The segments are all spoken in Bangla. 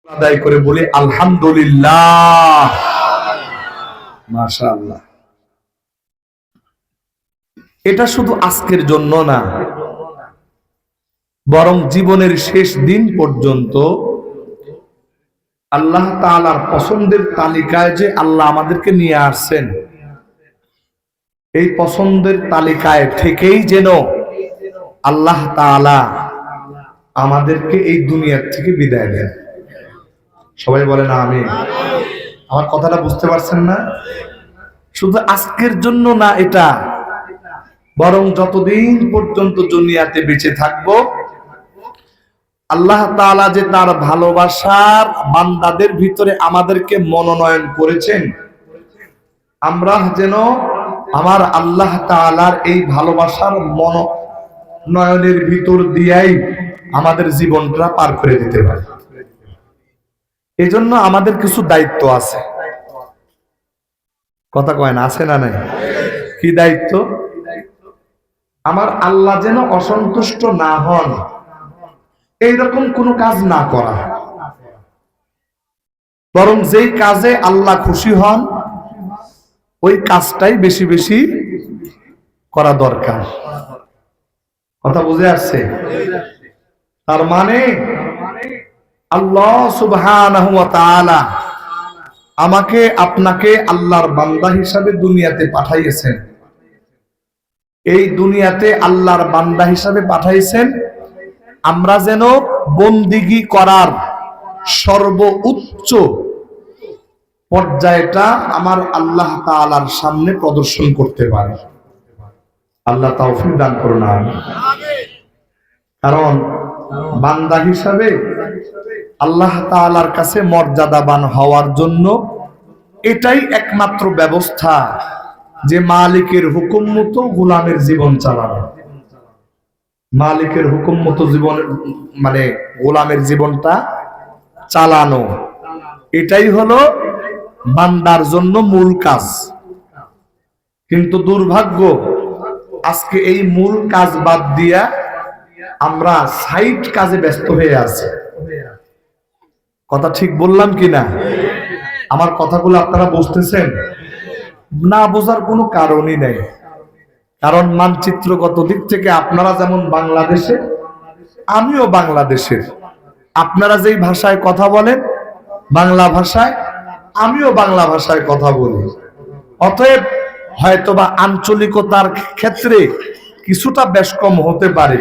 আদায় করে বলি আলহামদুলিল্লাহ, মাশাআল্লাহ। এটা শুধু আজকের জন্য না, বরং জীবনের শেষ দিন পর্যন্ত আল্লাহ তাআলার পছন্দের তালিকায় যে আল্লাহ আমাদেরকে নিয়ে আসছেন, এই পছন্দের তালিকায় থেকেই যেন আল্লাহ তাআলা আমাদেরকে এই দুনিয়ার থেকে বিদায় দেন। সবাই বলেন আমিন। আমার কথাটা বুঝতে পারছেন না? শুধু আজকের জন্য না এটা, বরং যতদিন পর্যন্ত দুনিয়াতে বেঁচে থাকবো আল্লাহ তাআলা যে তার ভালোবাসার বান্দাদের ভিতরে আমাদেরকে মনোনয়ন করেছেন, আমরা যেন আমার আল্লাহ তাআলার এই ভালোবাসার মনোনয়নের ভিতর দিয়েই আমাদের জীবনটা পার করে দিতে পারি। এজন্য আমাদের কিছু দায়িত্ব আছে। কথা কয় না, আছে না নাই? কি দায়িত্ব? আমার আল্লাহ যেন অসন্তুষ্ট না হন এইরকম কোনো কাজ না করা, বরং যেই কাজে আল্লাহ খুশি হন ওই কাজটাই বেশি বেশি করা দরকার। কথা বুঝে আসছে? তার মানে আল্লাহ সুবহানাহু ওয়া তাআলা আমাকে আপনাকে আল্লাহর বান্দা হিসাবে দুনিয়াতে পাঠাইয়েছেন। এই দুনিয়াতে আল্লাহর বান্দা হিসাবে পাঠাইছেন আমরা যেন বন্দিগি করার সর্বোচ্চ পর্যায়টা আমার আল্লাহ তাআলার সামনে প্রদর্শন করতে পারি। আল্লাহ তৌফিক দান করুন, আমিন। কারণ বান্দা হিসাবে আল্লাহ তাআলার কাছে মর্যাদাবান হওয়ার জন্য এটাই একমাত্র ব্যবস্থা যে মালিকের হুকুম মতো গোলামের জীবন চালানো। মালিকের হুকুম মতো জীবন মানে গোলামের জীবনটা চালানো, এটাই হলো বান্দার জন্য মূল কাজ। কিন্তু দুর্ভাগ্য, আজকে এই মূল কাজ বাদ দিয়া আমরা সাইড কাজে ব্যস্ত হয়ে আছি। কথা ঠিক বললাম কিনা? আমার কথাগুলো আপনারা বুঝতেছেন? না বোঝার কোনো কারণই নেই। কারণ মানচিত্রগত দিক থেকে আপনারা যেমন বাংলাদেশে, আমিও বাংলাদেশের। আপনারা যেই ভাষায় কথা বলেন বাংলা ভাষায়, আমিও বাংলা ভাষায় কথা বলি। অতএব হয়তোবা আঞ্চলিকতার ক্ষেত্রে কিছুটা বেশ কম হতে পারে,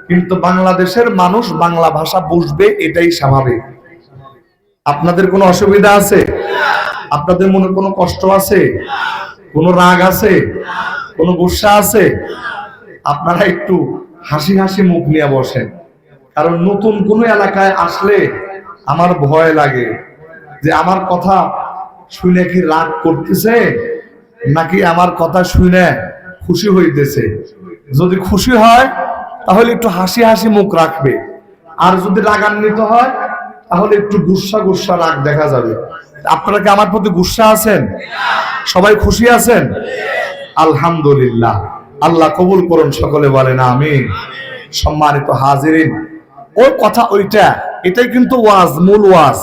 কিন্তু বাংলাদেশের মানুষ বাংলা ভাষা বুঝবে, এটাই স্বাভাবিক। আপনাদের কোনো অসুবিধা আছে? আপনাদের মনে কোনো কষ্ট আছে? কোনো রাগ আছে? কোনো গুসা আছে? আপনারা একটু হাসি হাসি মুখ নিয়ে বসেন। কারণ নতুন কোনো এলাকায় আসলে আমার ভয় লাগে যে আমার কথা শুনে কি রাগ করতেছে নাকি আমার কথা শুনে খুশি হইতেছে। যদি খুশি হয় তাহলে একটু হাসি হাসি মুখ রাখবে, আর যদি রাগান্বিত হয় তাহলে একটু গুসা গুসা রাগ দেখা যাবে। আপনারা কি আমার প্রতি গুসা আছেন? সবাই খুশি আছেন? আলহামদুলিল্লাহ। আল্লাহ কবুল করুন, সকলে বলেন আমিন। সম্মানিত হাজিরিন, ওই কথা ওইটা, এটাই কিন্তু ওয়াজ, মূল ওয়াজ,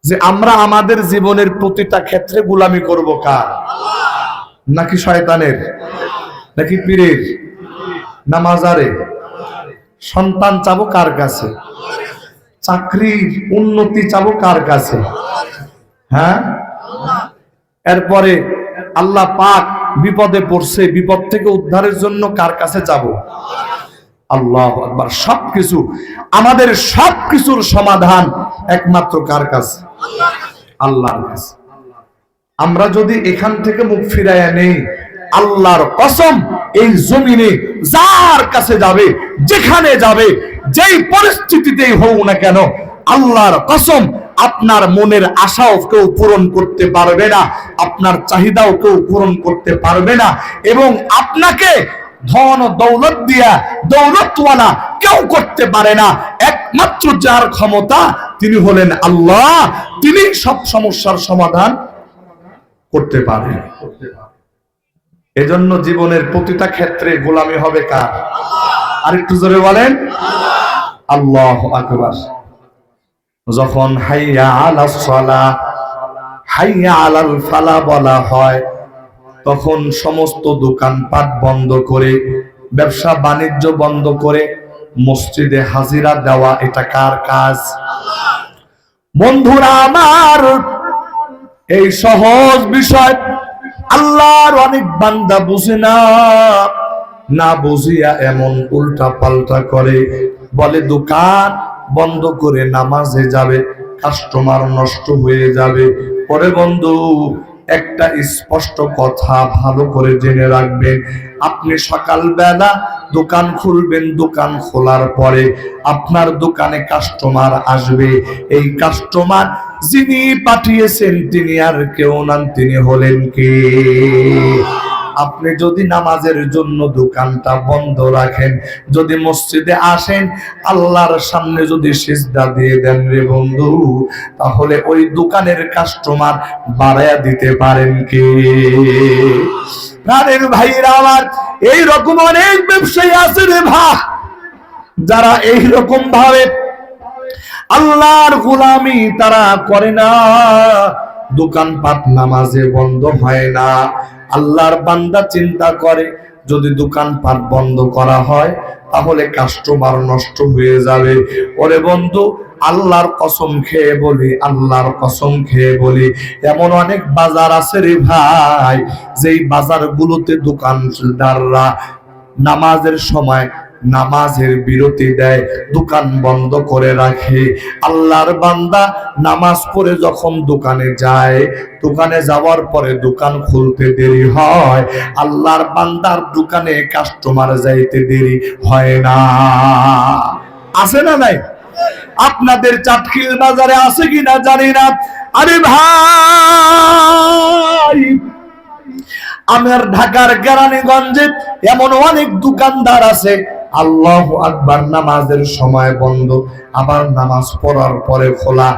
যে আমরা আমাদের জীবনের প্রতিটা ক্ষেত্রে গোলামি করব কার? নাকি শয়তানের? নাকি পীরের? না মাজারে? সন্তান চাবো কার কাছে? চাকরির উন্নতি চাবো কার কাছে? হ্যাঁ, এরপরে আল্লাহ পাক বিপদে পড়ছে, বিপদ থেকে উদ্ধারের জন্য কার কাছে যাব? আল্লাহু আকবার। সবকিছু, আমাদের সবকিছুর সমাধান একমাত্র কার কাছে? আল্লাহর কাছে। আমরা যদি এখান থেকে মুখ ফিরাইয়া নেই, আল্লাহর কসম এই জমিনে যার কাছে যাবে, যেখানে যাবে, যেই পরিস্থিতিতেই হোক না কেন, আল্লাহর কসম আপনার মনের আশাও কেউ পূরণ করতে পারবে না, আপনার চাহিদাও কেউ পূরণ করতে পারবে না, এবং আপনাকে ধন ও দৌলত দিয়া দৌলতওয়ালা কেউ করতে পারে না। একমাত্র যার ক্ষমতা তিনি হলেন আল্লাহ, তিনি সব সমস্যার সমাধান করতে পারেন। এজন্য জীবনের প্রতিটা ক্ষেত্রে গোলামি হবে কার? আর একটু জোরে বলেন আল্লাহু আকবার। যখন হাইয়া আলাস সালাহ, হাইয়া আলাল ফালাহ বলা হয়, তখন সমস্ত দোকানপাট বন্ধ করে, ব্যবসা বাণিজ্য বন্ধ করে মসজিদে হাজিরা দেওয়া, এটা কার কাজ? বন্ধুরা আমার, এই সহজ বিষয় আল্লাহর অনেক বান্দা বুঝে না, না বুঝিয়া এমন উল্টা পাল্টা করে, বলে দোকান বন্ধ করে নামাজে যাবে, কাস্টমার নষ্ট হয়ে যাবে। পরে বন্ধু, একটা স্পষ্ট কথা ভালো করে জেনে রাখবেন, আপনি সকালবেলা দোকান খুলবেন, দোকান খোলার পরে আপনার দোকানে কাস্টমার আসবে। এই কাস্টমার যিনি পাঠিয়েছেন তিনি আর কেউ নন, তিনি হলেন কে? আপনি যদি নামাজের জন্য দোকানটা বন্ধ রাখেন, যদি মসজিদে আসেন, আল্লাহর সামনে যদি সিজদা দিয়ে দেন রে বন্ধু, তাহলে ওই দোকানের কাস্টমার বাড়ায়া দিতে পারেন কে? প্রাণের ভাইরা আমার, এইরকম অনেক ব্যবসায়ী আছে রে ভাই, যারা এইরকম ভাবে আল্লাহর গোলামি তারা করে না, দোকানপাট নামাজে বন্ধ হয় না। আল্লাহর বান্দা চিন্তা করে, যদি দোকানপাট বন্ধ করা হয় তাহলে কাস্টমার নষ্ট হয়ে যাবে। ওরে বন্ধু, আল্লাহর কসম খেয়ে বলি, আল্লাহর কসম খেয়ে বলি, এমন অনেক বাজার আছে রে ভাই, যেই বাজারগুলোতে দোকানদাররা নামাজের সময় নামাজের বিরতি দেয়, দোকান বন্ধ করে রাখে। আল্লাহর বান্দা নামাজ পড়ে যখন দোকানে যায়, দোকানে যাওয়ার পরে দোকান খুলতে দেরি হয়, আল্লাহর বান্দার দোকানে কাস্টমার যাইতে দেরি হয় না। আছে না নাই? আপনাদের চাটখিল বাজারে আছে কিনা জানি না। আরে ভাই, আমার ঢাকার কেরানীগঞ্জে এমন অনেক দোকানদার আছে, আল্লাহু আকবার, নামাজের সময় বন্ধ, আবার নামাজ পড়ার পরে খোলা।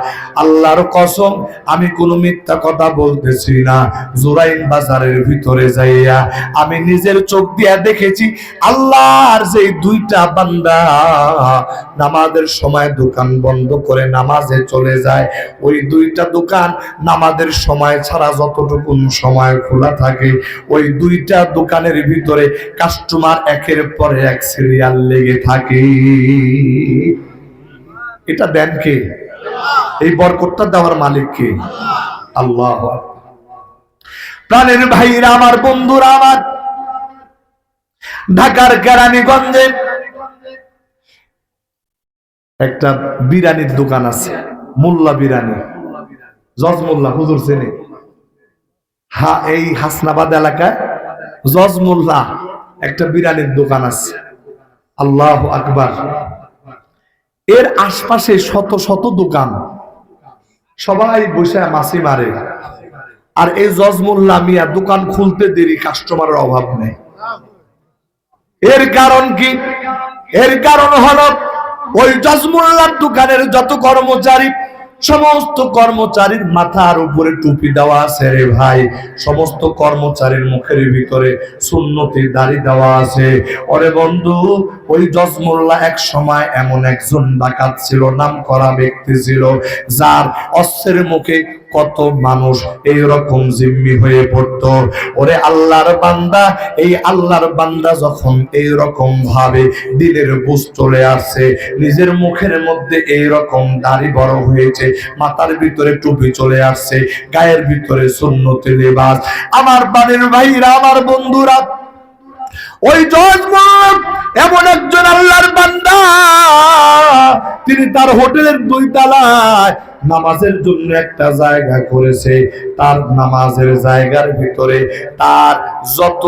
আল্লাহর কসম, আমি কোনো মিথ্যা কথা বলতেছি না। জোরাইন বাজারের ভিতরে যাইয়া আমি নিজের চোখ দিয়া দেখেছি, আল্লাহর যে দুইটা বান্দা নামাজের সময় দোকান বন্ধ করে নামাজে চলে যায়, ওই দুইটা দোকান নামাজের সময় ছাড়া যতটুকু সময় খোলা থাকে, ওই দুইটা দোকানের ভিতরে কাস্টমার একের পর এক সিরিয়াল লেগে থাকে। এটা দেন কে? এই বরকতটা দেওয়ার মালিক কে? আল্লাহ। প্রাণের ভাইরা আমার, বন্ধুরা আমার, ঢাকার কেরানীগঞ্জে একটা বিরিয়ানির দোকান আছে, মোল্লা বিরিয়ানি, জজ মোল্লা, হুজুর চেনে? হ্যাঁ, এই হাসনাবাদ এলাকায় জজ মোল্লা একটা বিরিয়ানির দোকান আছে। আল্লাহু আকবার। এর আশপাশে শত শত দোকান, সবাই বসে মাছি মারে, আর এই জজ মোল্লা মিয়া দোকান খুলতে দেরি, কাস্টমারের অভাব নেই। এর কারণ কি? এর কারণ হলো ওই জজ মোল্লার দোকানের যত কর্মচারী, সমস্ত কর্মচারীর মাথার উপরে টুপি দেওয়া আছে রে ভাই, সমস্ত কর্মচারীর মুখের ভিতরে সুন্নতি দাড়ি দেওয়া আছে। ওরে বন্ধু, ওই জজ মোল্লা এক সময় এমন একজন ডাকাত ছিল, নাম করা ব্যক্তি ছিল, যার অস্ত্রের মুখে কত মানুষ এইরকম জিম্মি হয়ে পড়ত। ওরে আল্লাহর বান্দা, এই আল্লাহর বান্দা যখন এইরকম ভাবে দিলের বুঝ চলে আসছে, নিজের মুখের মধ্যে এইরকম দাড়ি বড় হয়েছে, মাথার ভিতরে টুপি চলে আসছে, গায়ের ভিতরে সুন্নতি লিবাস, আমার বাড়ির ভাইরা, আমার বন্ধুরা, ওই জজ এমন একজন আল্লাহর বান্দা, তিনি তার হোটেলের 2 তলায় নামাজের জন্য একটা জায়গা করেছে। তার নামাজের জায়গার ভিতরে তার যত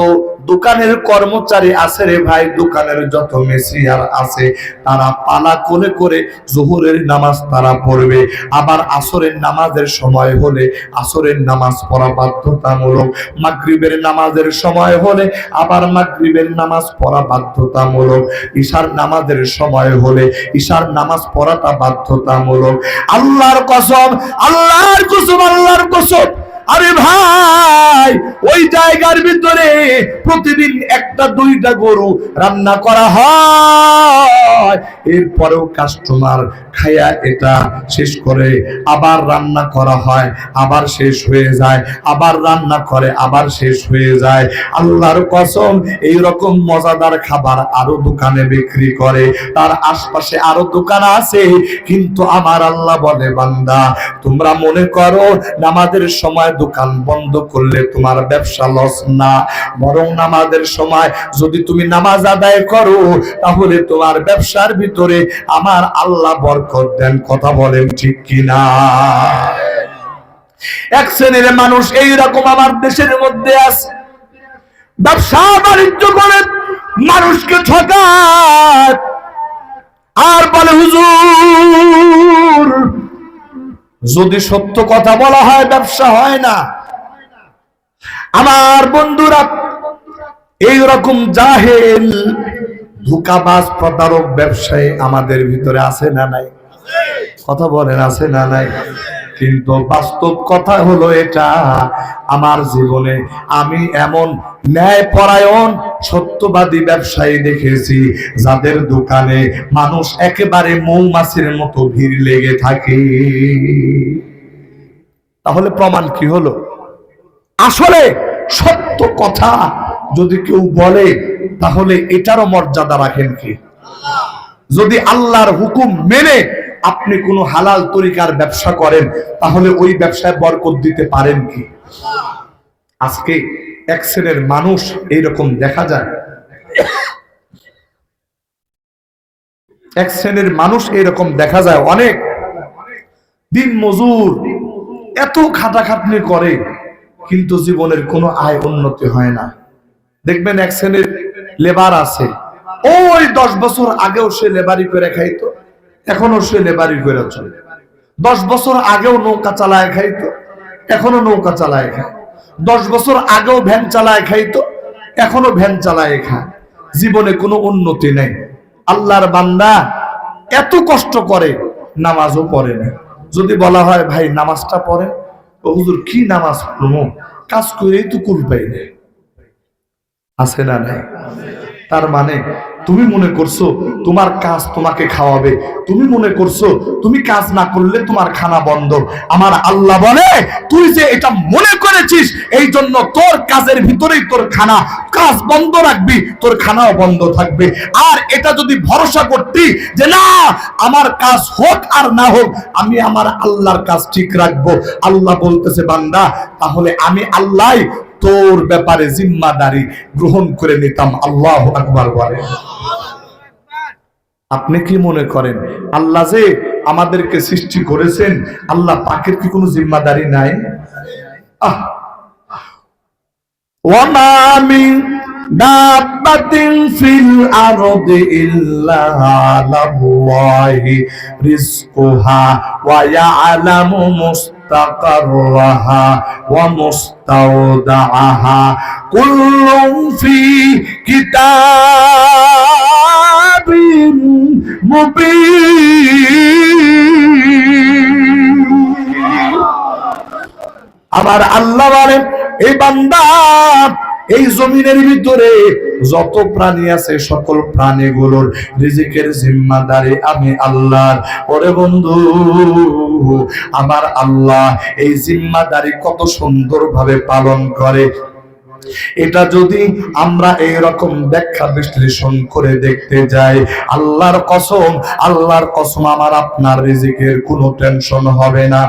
দোকানের কর্মচারী আছে রে ভাই, দোকানের যত মেসিয়ার আছে, তারা পালা করে করে জোহরের নামাজ তারা পড়বে, আবার আসরের নামাজের সময় হলে আসরের নামাজ পড়া বাধ্যতামূলক, মাগরিবের নামাজের সময় হলে আবার মাগরিবের নামাজ পড়া বাধ্যতামূলক, ঈশার নামাজের সময় হলে ঈশার নামাজ পড়াটা বাধ্যতামূলক। আল্লাহর কসম, আল্লাহর কসম, আল্লাহর কসম, আরে ভাই, ওই জায়গার ভিতরে প্রতিদিন একটা দুইটা গরু রান্না করা হয়, এরপরেও কাস্টমার খায়া এটা শেষ করে আবার রান্না করা হয়, আবার শেষ হয়ে যায়, আবার রান্না করে আবার শেষ হয়ে যায়। আল্লাহর কসম, এই রকম মজাদার খাবার আরো দোকানে বিক্রি করে, তার আশপাশে আরো দোকান আছে। কিন্তু আমার আল্লাহ বলে, বান্দা তোমরা মনে করো নামাজের সময় দোকান বন্ধ করলে তোমার ব্যবসা লস না, বরং নামাজের সময় যদি তুমি নামাজ আদায় করো তাহলে তোমার ব্যবসার ভিতরে আমার আল্লাহ বরকত দেন। কথা বলেন ঠিক কিনা? এক শ্রেণীর মানুষ এইরকম আমার দেশের মধ্যে আছে, ব্যবসা বাণিজ্য করে মানুষকে ঠকায় আর বলে হুজুর যদি সত্য কথা বলা হয় ব্যবসা হয় না। আমার বন্ধুরা, এইরকম জাহেল ধোঁকাবাজ প্রতারক ব্যবসায়ী আমাদের ভিতরে আছে না নাই? কথা বলেন আছে না নাই? কিন্তু বাস্তব কথা হলো এটা, আমার জীবনে আমি এমন ন্যায়পরায়ণ সত্যবাদী ব্যবসায়ী দেখেছি যাদের দোকানে মানুষ একেবারে মৌমাছির মতো ভিড় লেগে থাকে। তাহলে প্রমাণ কি হলো? আসলে সত্য কথা যদি কেউ বলে তাহলে এটারও মর্যাদা রাখেন কি? যদি আল্লাহর হুকুম মেনে আপনি কোনো হালাল তরিকার ব্যবসা করেন তাহলে ওই ব্যবসায় বরকত দিতে পারেন কি? আজকে এক শ্রেণীর মানুষ এইরকম দেখা যায়, এক শ্রেণীর মানুষ এইরকম দেখা যায়, অনেক দিন মজুর, এত খাটাখাটনি করে কিন্তু জীবনের কোনো আয় উন্নতি হয় না। দেখবেন এক শ্রেণীর লেবার আছে, ওই 10 বছর আগেও সে লেবারি করে খাইতো, এখনো সে লেবারি করে চলে। 10 বছর আগেও নৌকা চালায় খাইতো, এখনো নৌকা চালায় খায়। 10 বছর আগেও ভ্যান চালায় খাইতো, এখনো ভ্যান চালায় খায়। জীবনে কোনো উন্নতি নেই। আল্লাহর বান্দা এত কষ্ট করে, নামাজও পড়ে না। যদি বলা হয় ভাই নামাজটা পড়েন, ও হুজুর কি নামাজ পড়বো, কাজ করেই তো কুল পাই না। আছে না নাই? তার মানে তুমি মনে করছো তোমার কাজ তোমাকে খাওয়াবে, তুমি মনে করছো তুমি কাজ না করলে তোমার খানা বন্ধ। আমার আল্লাহ বলে, তুই যে এটা মনে করেছিস এই জন্য তোর কাজের ভিতরেই তোর খানা, কাজ বন্ধ রাখবি তোর খানাও বন্ধ থাকবে। আর এটা যদি ভরসা করতি যে না আমার কাজ হোক আর না হোক আমি আমার আল্লাহর কাজ ঠিক রাখবো, আল্লাহ বলতেছে বান্দা তাহলে আমি আল্লাহ তোর ব্যাপারে জিম্মাদারি গ্রহণ করে নিতাম। আল্লাহু আকবার বলে। আপনি কি মনে করেন আল্লাহ যে আমাদেরকে সৃষ্টি করেছেন, আল্লাহ পাকের কি কোনো জিম্মাদারি নাই? ওয়ামা মিন দাব্বাতিন ফিল আরদি ইল্লা আলাল্লাহি রিজকুহা ওয়া ইয়ালামু মুস্তাকাররাহা ওয়া মুস্তাওদাআহা কুল্লুন ফি কিতাবিন মুবিন। আবার আল্লাহ বলেন, এই বান্দা এই জমিনের ভিতরে যত প্রাণী আছে সকল প্রাণীগুলোর রিজিকের জিম্মাদারি আমি আল্লাহর। ওরে বন্ধু, আমার আল্লাহ এই জিম্মাদারি কত সুন্দরভাবে পালন করে। এটা যদি আমরা এইরকম ব্যাখ্যা বিশ্লেষণ করে দেখতে যাই, আল্লাহর কসম আমার আপনার রিজিকের কোনো টেনশন হবে না।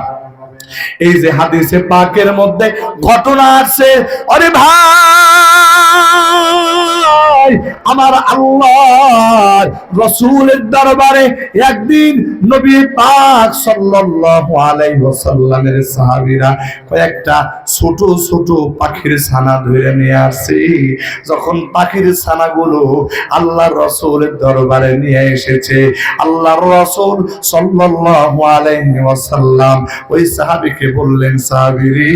এই যে হাদিসে পাকের মধ্যে ঘটনা আছে, আরে ভাই আমার আল্লাহর রাসূলের দরবারে একদিন নবী পাক সাল্লাল্লাহু আলাইহি ওয়াসাল্লামের সাহাবীরা কয়েকটা ছোট ছোট পাখির ছানা ধরে নিয়ে আসছে। যখন পাখির ছানাগুলো আল্লাহর রাসূলের দরবারে নিয়ে এসেছে, আল্লাহর রাসূল সাল্লাল্লাহু আলাইহি ওয়াসাল্লাম ওই সাহাবীকে বললেন, সাহাবীরে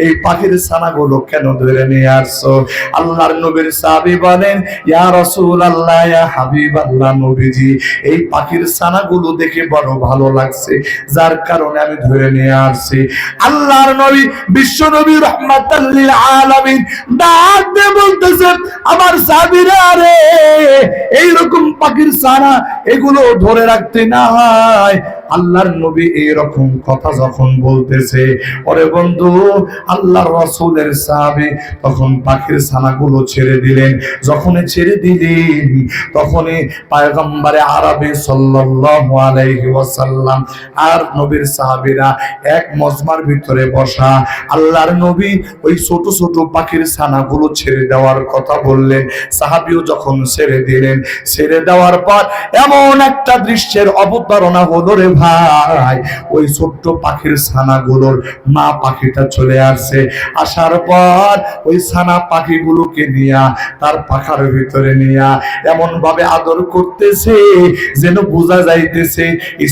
এই পাখির ছানাগুলো কেন ধরে নিয়ে আসছো? আল্লাহর নবীর সাহাবী বলেন, ইয়া রাসূলুল্লাহ, ইয়া হাবিবাল্লাহ, নবীজি এই পাখির ছানাগুলো দেখে বড় ভালো লাগছে, যার কারণে আমি ধরে নিয়ে আসছি। আল্লাহর নবী বিশ্ব নবী রাহমাতাল লিল আলামিন ডাক দিয়ে বলতেছেন, আমার সাহাবীরা রে, এইরকম পাখির ছানা এগুলো ধরে রাখতে নাই। আল্লাহর নবী এইরকম কথা যখন বলতেছে, ওরে বন্ধু, আল্লাহর রাসূলের সাহাবী তখন পাখির ছানাগুলো ছেড়ে দিলেন। যখনই ছেড়ে দিলেন, তখনই পয়গম্বরে আরবি সাল্লাল্লাহু আলাইহি ওয়াসাল্লাম আর নবীর সাহাবীরা এক মজমার ভিতরে বসা। আল্লাহর নবী ওই ছোট ছোট পাখির ছানাগুলো ছেড়ে দেওয়ার কথা বললেন। সাহাবীও যখন ছেড়ে দিলেন, ছেড়ে দেওয়ার পর এমন একটা দৃশ্যের অবতারণা হলো রে ভাই, ওই ছোট্ট পাখির ছানাগুলোর মা পাখিটা চলে আসছে। আসার পর ওই ছানা পাখিগুলোকে নিয়া তার পাখার ভিতরে নিয়া এমন ভাবে আদর করতেছে যেন বোঝা যাইতেছে,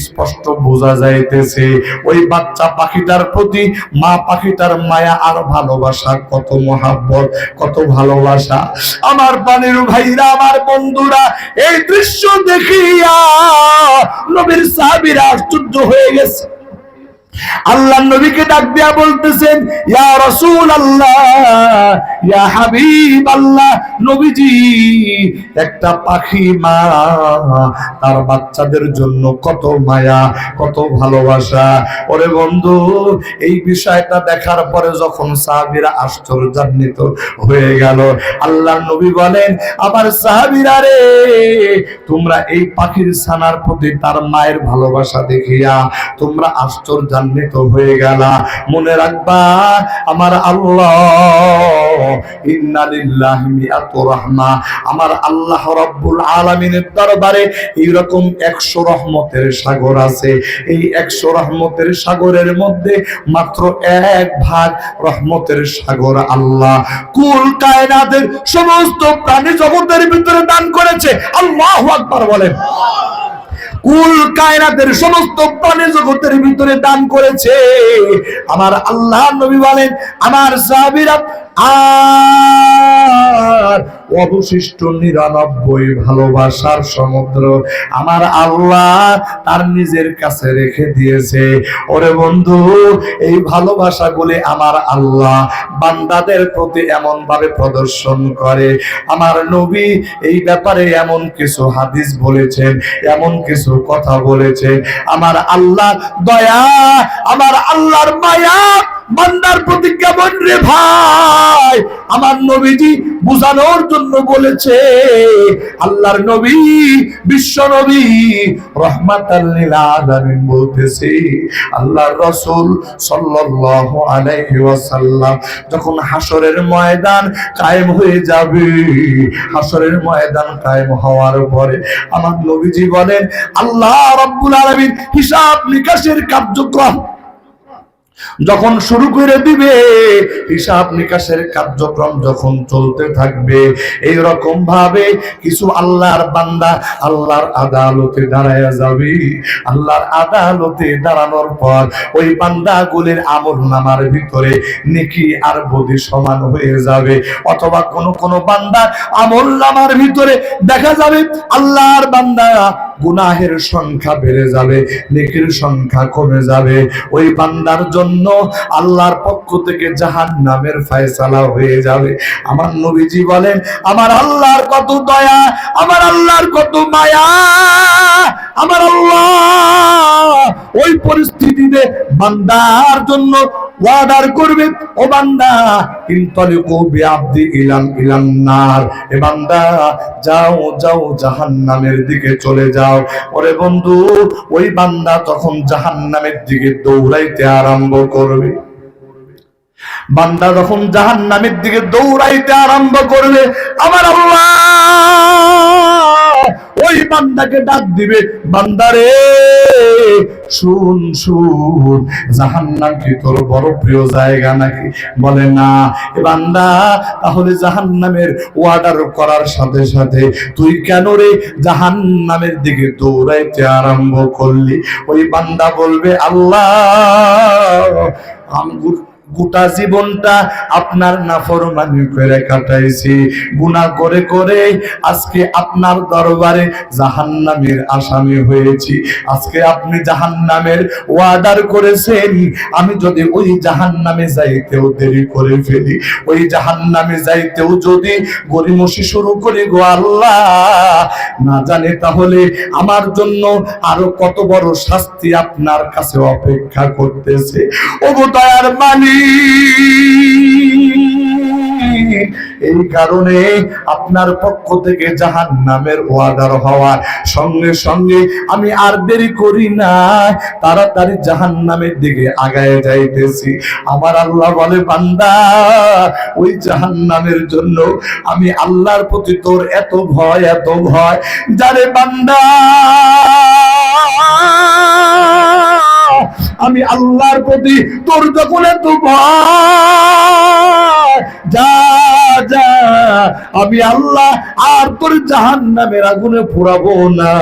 স্পষ্ট বোঝা যাইতেছে ওই বাচ্চা পাখিটার প্রতি মা পাখিটার মায়া আর ভালোবাসা, কত মহাব্বত, কত ভালোবাসা। আমার পানির ভাইরা, আমার বন্ধুরা, এই দৃশ্য দেখিয়া নবীর সাহাবীরা আশ্চর্য হয়ে গেছে। আল্লাহ নবীকে ডাক দিয়া বলতেছেন, ইয়া রাসূলুল্লাহ, ইয়া হাবিবাল্লাহ, নবীজি একটা পাখি মা তার বাচ্চাদের জন্য কত মায়া, কত ভালোবাসা। ওরে বন্ধু, এই বিষয়টা দেখার পরে যখন সাহাবীরা আশ্চর্যান্বিত হয়ে গেল, আল্লাহর নবী বলেন, আমার সাহাবীরা রে, তোমরা এই পাখির ছানার প্রতি তার মায়ের ভালোবাসা দেখিয়া তোমরা আশ্চর্যান্বিত হয়ে গেলা। মনে রাখবা, আমার আল্লাহ, ইন্না লিল্লাহি মিআতু রাহমা, আমার আল্লাহ রাব্বুল আলামিনের দরবারে এইরকম 100 রহমতের সাগর আছে। এই 100 রহমতের সাগরের মধ্যে মাত্র 1 ভাগ রহমতের সাগর আল্লাহ কুল কায়নাতের সমস্ত প্রাণী জগতের ভিতরে দান করেছে। আল্লাহু আকবার বলেন। কুল কায়নাতের সমস্ত প্রাণী জগতের ভিতরে দান করেছে আমার আল্লাহ। নবী বলেন, আমার সাহাবীরা আর অবশিষ্ট 99 ভালোবাসার সমুদ্র আমার আল্লাহ তার নিজের কাছে রেখে দিয়েছে। ওরে বন্ধু, এই ভালোবাসাগুলি আমার আল্লাহ বান্দাদের প্রতি এমন ভাবে প্রদর্শন করে। আমার নবী এই ব্যাপারে এমন কিছু হাদিস বলেছেন, এমন কিছু কথা বলেছেন। আমার আল্লাহ দয়া, আমার আল্লাহর মায়া বান্দার প্রতি কেমন রে ভাই, আমার নবীজি বুঝানোর জন্য বলেছে। আল্লাহর নবী, বিশ্ব নবী রাহমাতাল লিল আলামিন বলতেছে, আল্লাহর রাসূল সাল্লাল্লাহু আলাইহি ওয়াসাল্লাম যখন হাসরের ময়দান কায়েম হয়ে যাবে, হাসরের ময়দান কায়েম হওয়ার পরে আমার নবীজি বলেন, আল্লাহ রাব্বুল আলামিন হিসাব নিকাশের কার্যক্রম যখন শুরু করে দিবে, হিসাব নিকাশের কার্যক্রম যখন চলতে থাকবে, এই রকম ভাবে কিছু আল্লাহর বান্দা আল্লাহর আদালতে দাঁড়ায় যাবে। আল্লাহর আদালতে দাঁড়ানোর পর ওই বান্দাগুলির আমলনামার ভিতরে নেকি আর বদি সমান হয়ে যাবে, অথবা কোন বান্দার আমলনামার ভিতরে দেখা যাবে আল্লাহর বান্দা গুনাহের সংখ্যা বেড়ে যাবে, নেকির সংখ্যা কমে যাবে। ওই বান্দার জন্য আল্লাহর পক্ষ থেকে জাহান্নামের ফয়সালা হয়ে যাবে। আমার নবীজি বলেন, আমার আল্লাহর কত দয়া, আমার আল্লাহর কত মায়া, আমার আল্লাহ ওই পরিস্থিতিতে বান্দার জন্য ওয়ার্ডার করবে, ও বান্দা ইনতালিকু বিআবদি ইলান নার, এ বান্দা যাও যাও জাহান্নামের দিকে চলে যাও। ওরে বন্ধু, ওই বান্দা তখন জাহান্নামের দিকে দৌড়াইতে আরম্ভ করবে। বান্দা যখন জাহান্নামের দিকে দৌড়াইতে আরম্ভ করবে, আমার আল্লাহ ওই বান্দাকে ডাক দিবে, বান্দারে শুন শুন, জাহান্নাম কি তোর বড় প্রিয় জায়গা নাকি? বলে না। এ বান্দা, তাহলে জাহান্নামের ওয়ার্ডার করার সাথে সাথে তুই কেন রে জাহান্নামের দিকে দৌড়াইতে আরম্ভ করলি? ওই বান্দা বলবে, আল্লাহ গোটা জীবনটা আপনার নাফরমানি করে কাটাইছি, গুনাহ করে করে আজকে আপনার দরবারে জাহান্নামের আসামি হয়েছি। আজকে আপনি জাহান্নামের ওয়াদার করেছেন, আমি যদি ওই জাহান্নামে যাইতেও দেরি করে ফেলি, ওই জাহান্নামে যাইতেও যদি গড়িমসি শুরু করি গো আল্লাহ, না জানে তাহলে আমার জন্য আরো কত বড় শাস্তি আপনার কাছে অপেক্ষা করতেছে। ওগো দয়ার মালিক, এই কারণে আপনার পক্ষ থেকে জাহান্নামের ওয়াদার হওয়ার সঙ্গে সঙ্গে আমি আর দেরি করি না, তাড়াতাড়ি জাহান্নামের দিকে আগায় যাইতেছি। আমার আল্লাহ বলে, বান্দা, ওই জাহান্নামের জন্য আমি আল্লাহর প্রতি তোর এত ভয়, এত ভয়, যারে বান্দা আমি আল্লাহর প্রতি তোর যখন এত ভয়, যা যা, আমি আল্লাহ আর তোর জাহান্নামের আগুনে পোড়াবো না।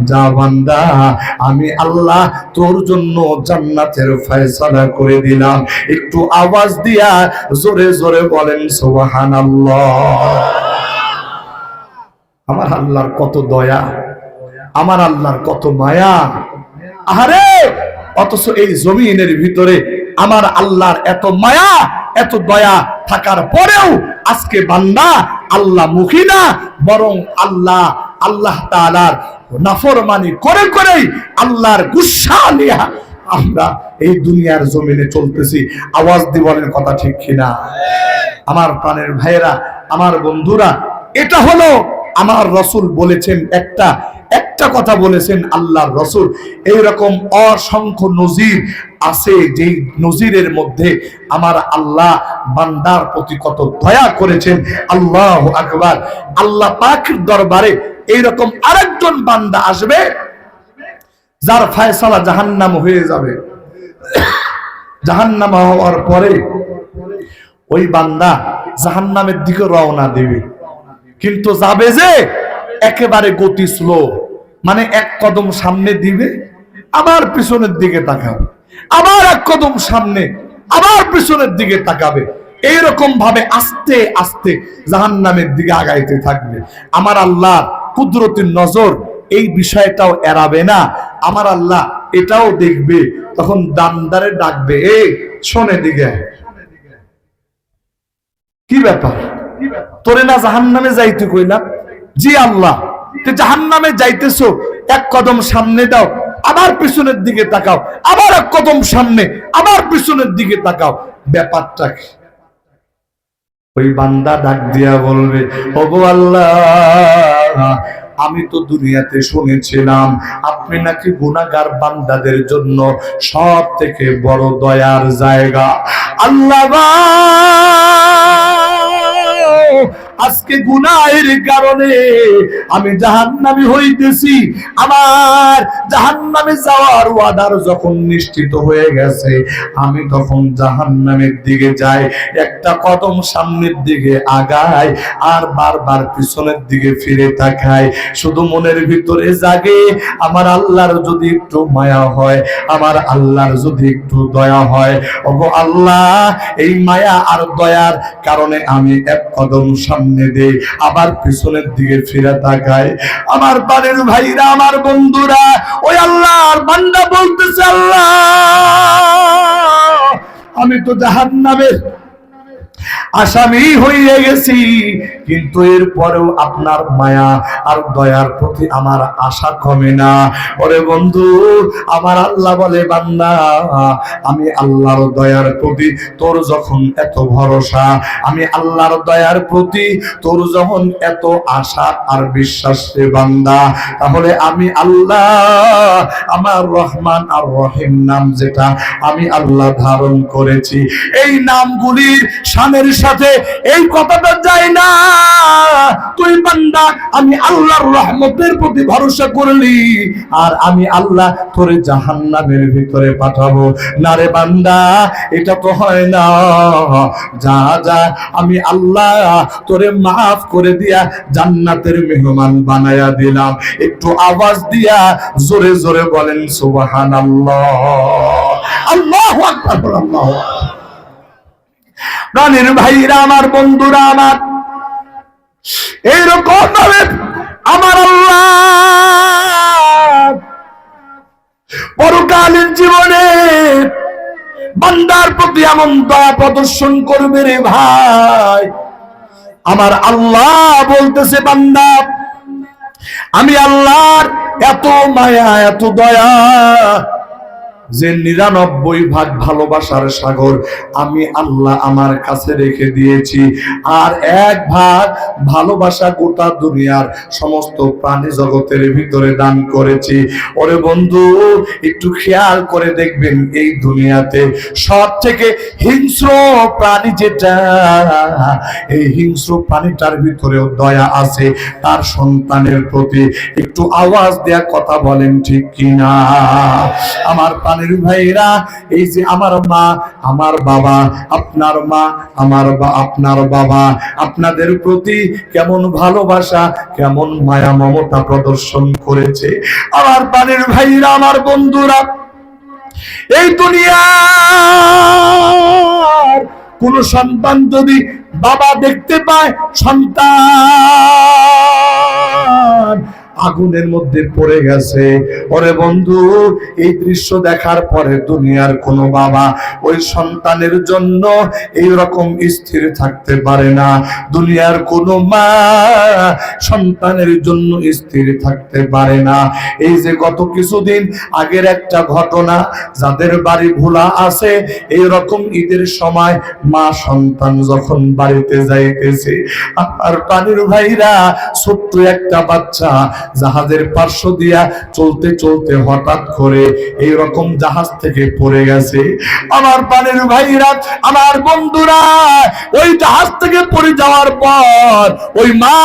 যা বান্দা, আমি আল্লাহ তোর জন্য জান্নাতের ফয়সালা করে দিলাম। একটু আওয়াজ দিয়া জোরে জোরে বলেন সুবহানাল্লাহ। আমার আল্লাহর কত দয়া, আমার আল্লাহর কত মায়া। আরে অথচ এই জমিনের ভিতরে আমার আল্লাহর এত মায়া, এত দয়া থাকার পরেও আজকে বান্দা আল্লাহ মুখী না, বরং আল্লাহ তাআলার নাফরমানি করে করেই আল্লাহর গুসা নিয়ে আমরা এই দুনিয়ার জমিনে চলতেছি। আওয়াজ দিয়ে বলেন কথা ঠিক কিনা? আমার প্রাণের ভাইয়েরা, আমার বন্ধুরা, এটা হলো আমার রাসূল বলেছেন, একটা কথা বলেছেন আল্লাহর রাসূল। এইরকম অসংখ্য নজির আছে, যেই নজিরের মধ্যে আমার আল্লাহ বান্দার প্রতি কত দয়া করেছেন। আল্লাহু আকবার। আল্লাহ পাকের দরবারে এইরকম আরেকজন বান্দা আসবে যার ফয়সালা জাহান্নাম হয়ে যাবে। জাহান্নাম হওয়ার পরে ওই বান্দা জাহান্নামের দিকে রওনা দেবে, কিন্তু যাবে যে একেবারে গতি স্লো, মানে এক কদম সামনে দিবে, আবার পিছনের দিকে তাকাবে, আবার এক কদম সামনে, আবার পিছনের দিকে তাকাবে। এইরকম ভাবে আস্তে আস্তে জাহান্নামের দিকে আগাইতে থাকবে। আমার আল্লাহ কুদরতের নজর এই বিষয়টাও এড়াবে না। আমার আল্লাহ এটাও দেখবে, তখন দামদারে ডাকবে, এই শোনে দিকে, কি ব্যাপার, তোরে না জাহান্নামে যাইতে কইলাম? জি আল্লাহ, জাহান্নামে যাইতেছো, এক কদম সামনে দাও, আবার পিছনের দিকে তাকাও, আবার এক কদম সামনে, আবার পিছনের দিকে তাকাও, ব্যাপারটা কি? ওই বান্দা ডাক দিয়া বলবে, ওগো আল্লাহ, আমি তো দুনিয়াতে শুনেছিলাম আপনি নাকি গুনাহগার বান্দাদের জন্য সব থেকে বড় দয়ার জায়গা। আল্লাহ, আজকে গুনাহের কারণে আমি জাহান্নামী হইতেছি। আমার জাহান্নামে যাওয়ার ওয়াদার যখন নিশ্চিত হয়ে গেছে, আমি তখন জাহান্নামের দিকে যাই, একটা কদম সামনের দিকে আগাই, আর বারবার পিছনের দিকে ফিরে তাকাই। শুধু মনের ভিতরে জাগে, আমার আল্লাহর যদি একটু মায়া হয়, আমার আল্লাহর যদি একটু দয়া হয়। ওগো আল্লাহ, এই মায়া আর দয়ার কারণে আমি এক কদম সামনে দেই, আবার পিছনের দিকে ফিরে তাকাই। আমার বাড়ির ভাইরা, আমার বন্ধুরা, ওই আল্লাহর বান্দা বলতেছে, আল্লাহ, আমি তো জাহান্নামের আসামি হয়ে গেছি, কিন্তু এরপরেও আপনার মায়া আর দয়ার প্রতি আমার আশা কমে না। ওরে বন্ধু, আমার আল্লাহ বলে, বান্দা, আমি আল্লাহর দয়ার প্রতি তোর যখন এত ভরসা, আমি আল্লাহর দয়ার প্রতি তোর যখন এত আশা আর বিশ্বাস রে বান্দা, তাহলে আমি আল্লাহ আমার রহমান আর রহিম নাম যেটা আমি আল্লাহ ধারণ করেছি, এই নামগুলির শানের সাথে এই কথাটা যায় না। তুই বান্দা আমি আল্লাহর রহমতের প্রতি ভরসা করলি, আর আমি আল্লাহ তোরে জাহান্নামের ভিতরে পাঠাবো না রে বান্দা, এটা তো হয় না। যা যা, আমি আল্লাহ তোরে মাফ করে দিয়া জান্নাতের মেহমান বানায়া দিলাম। একটু আওয়াজ দিয়া জোরে জোরে বলেন সুবহানাল্লাহ। আল্লাহু আকবার। আল্লাহু আকবার। প্রাণের ভাইরা আমার, বন্ধুরা আমার, এইরকম ভাবে আমার আল্লাহ পরকালীন জীবনে বান্দার প্রতি এমন দয়া প্রদর্শন করবে রে ভাই। আমার আল্লাহ বলতেছে, বান্দা আমি আল্লাহর এত মায়া, এত দয়া, যে 99 ভাগ ভালোবাসার সাগর আমি আল্লাহ আমার কাছে রেখে দিয়েছি, আর 1 ভাগ ভালোবাসা গোটা দুনিয়ার সমস্ত প্রাণী জগতের ভিতরে দান করেছি। ওরে বন্ধু, একটু খেয়াল করে দেখবেন, এই দুনিয়াতে সব থেকে হিংস্র প্রাণী যেটা, এই হিংস্র প্রাণীটার ভিতরেও দয়া আছে তার সন্তানের প্রতি। একটু আওয়াজ দেয়া কথা বলেন ঠিক কিনা? আমার ভাইরা, এই যে আমার মা, আমার বাবা, আপনার মা, আপনার বাবা, আপনাদের প্রতি কেমন ভালোবাসা, কেমন মায়া মমতা প্রদর্শন করেছে। আমার প্রাণের ভাইরা, আমার বন্ধুরা, এই দুনিয়ার কোন সন্তান যদি বাবা দেখতে পায়, সন্তান আগুনের মধ্যে পড়ে গেছে, ওরে বন্ধু, এই দৃশ্য দেখার পরে দুনিয়ার কোন বাবা ওই সন্তানের জন্য এই রকম স্থির থাকতে পারে না। দুনিয়ার কোন মা সন্তানের জন্য স্থির থাকতে পারে না। এই যে গত কিছুদিন আগের একটা ঘটনা, যাদের বাড়ি ভোলা আছে, এই রকম ঈদের সময় মা সন্তান যখন বাড়িতে যাইতেছে, আর পানির ভাইরা, ছোট্ট একটা বাচ্চা জাহাজের পার্শ্ব দিয়া চলতে চলতে হঠাৎ করে এই রকম জাহাজ থেকে পড়ে গেছে। আমার পানির ভাইরা, আমার বন্ধুরা, ওই জাহাজ থেকে পড়ে যাওয়ার পর ওই মা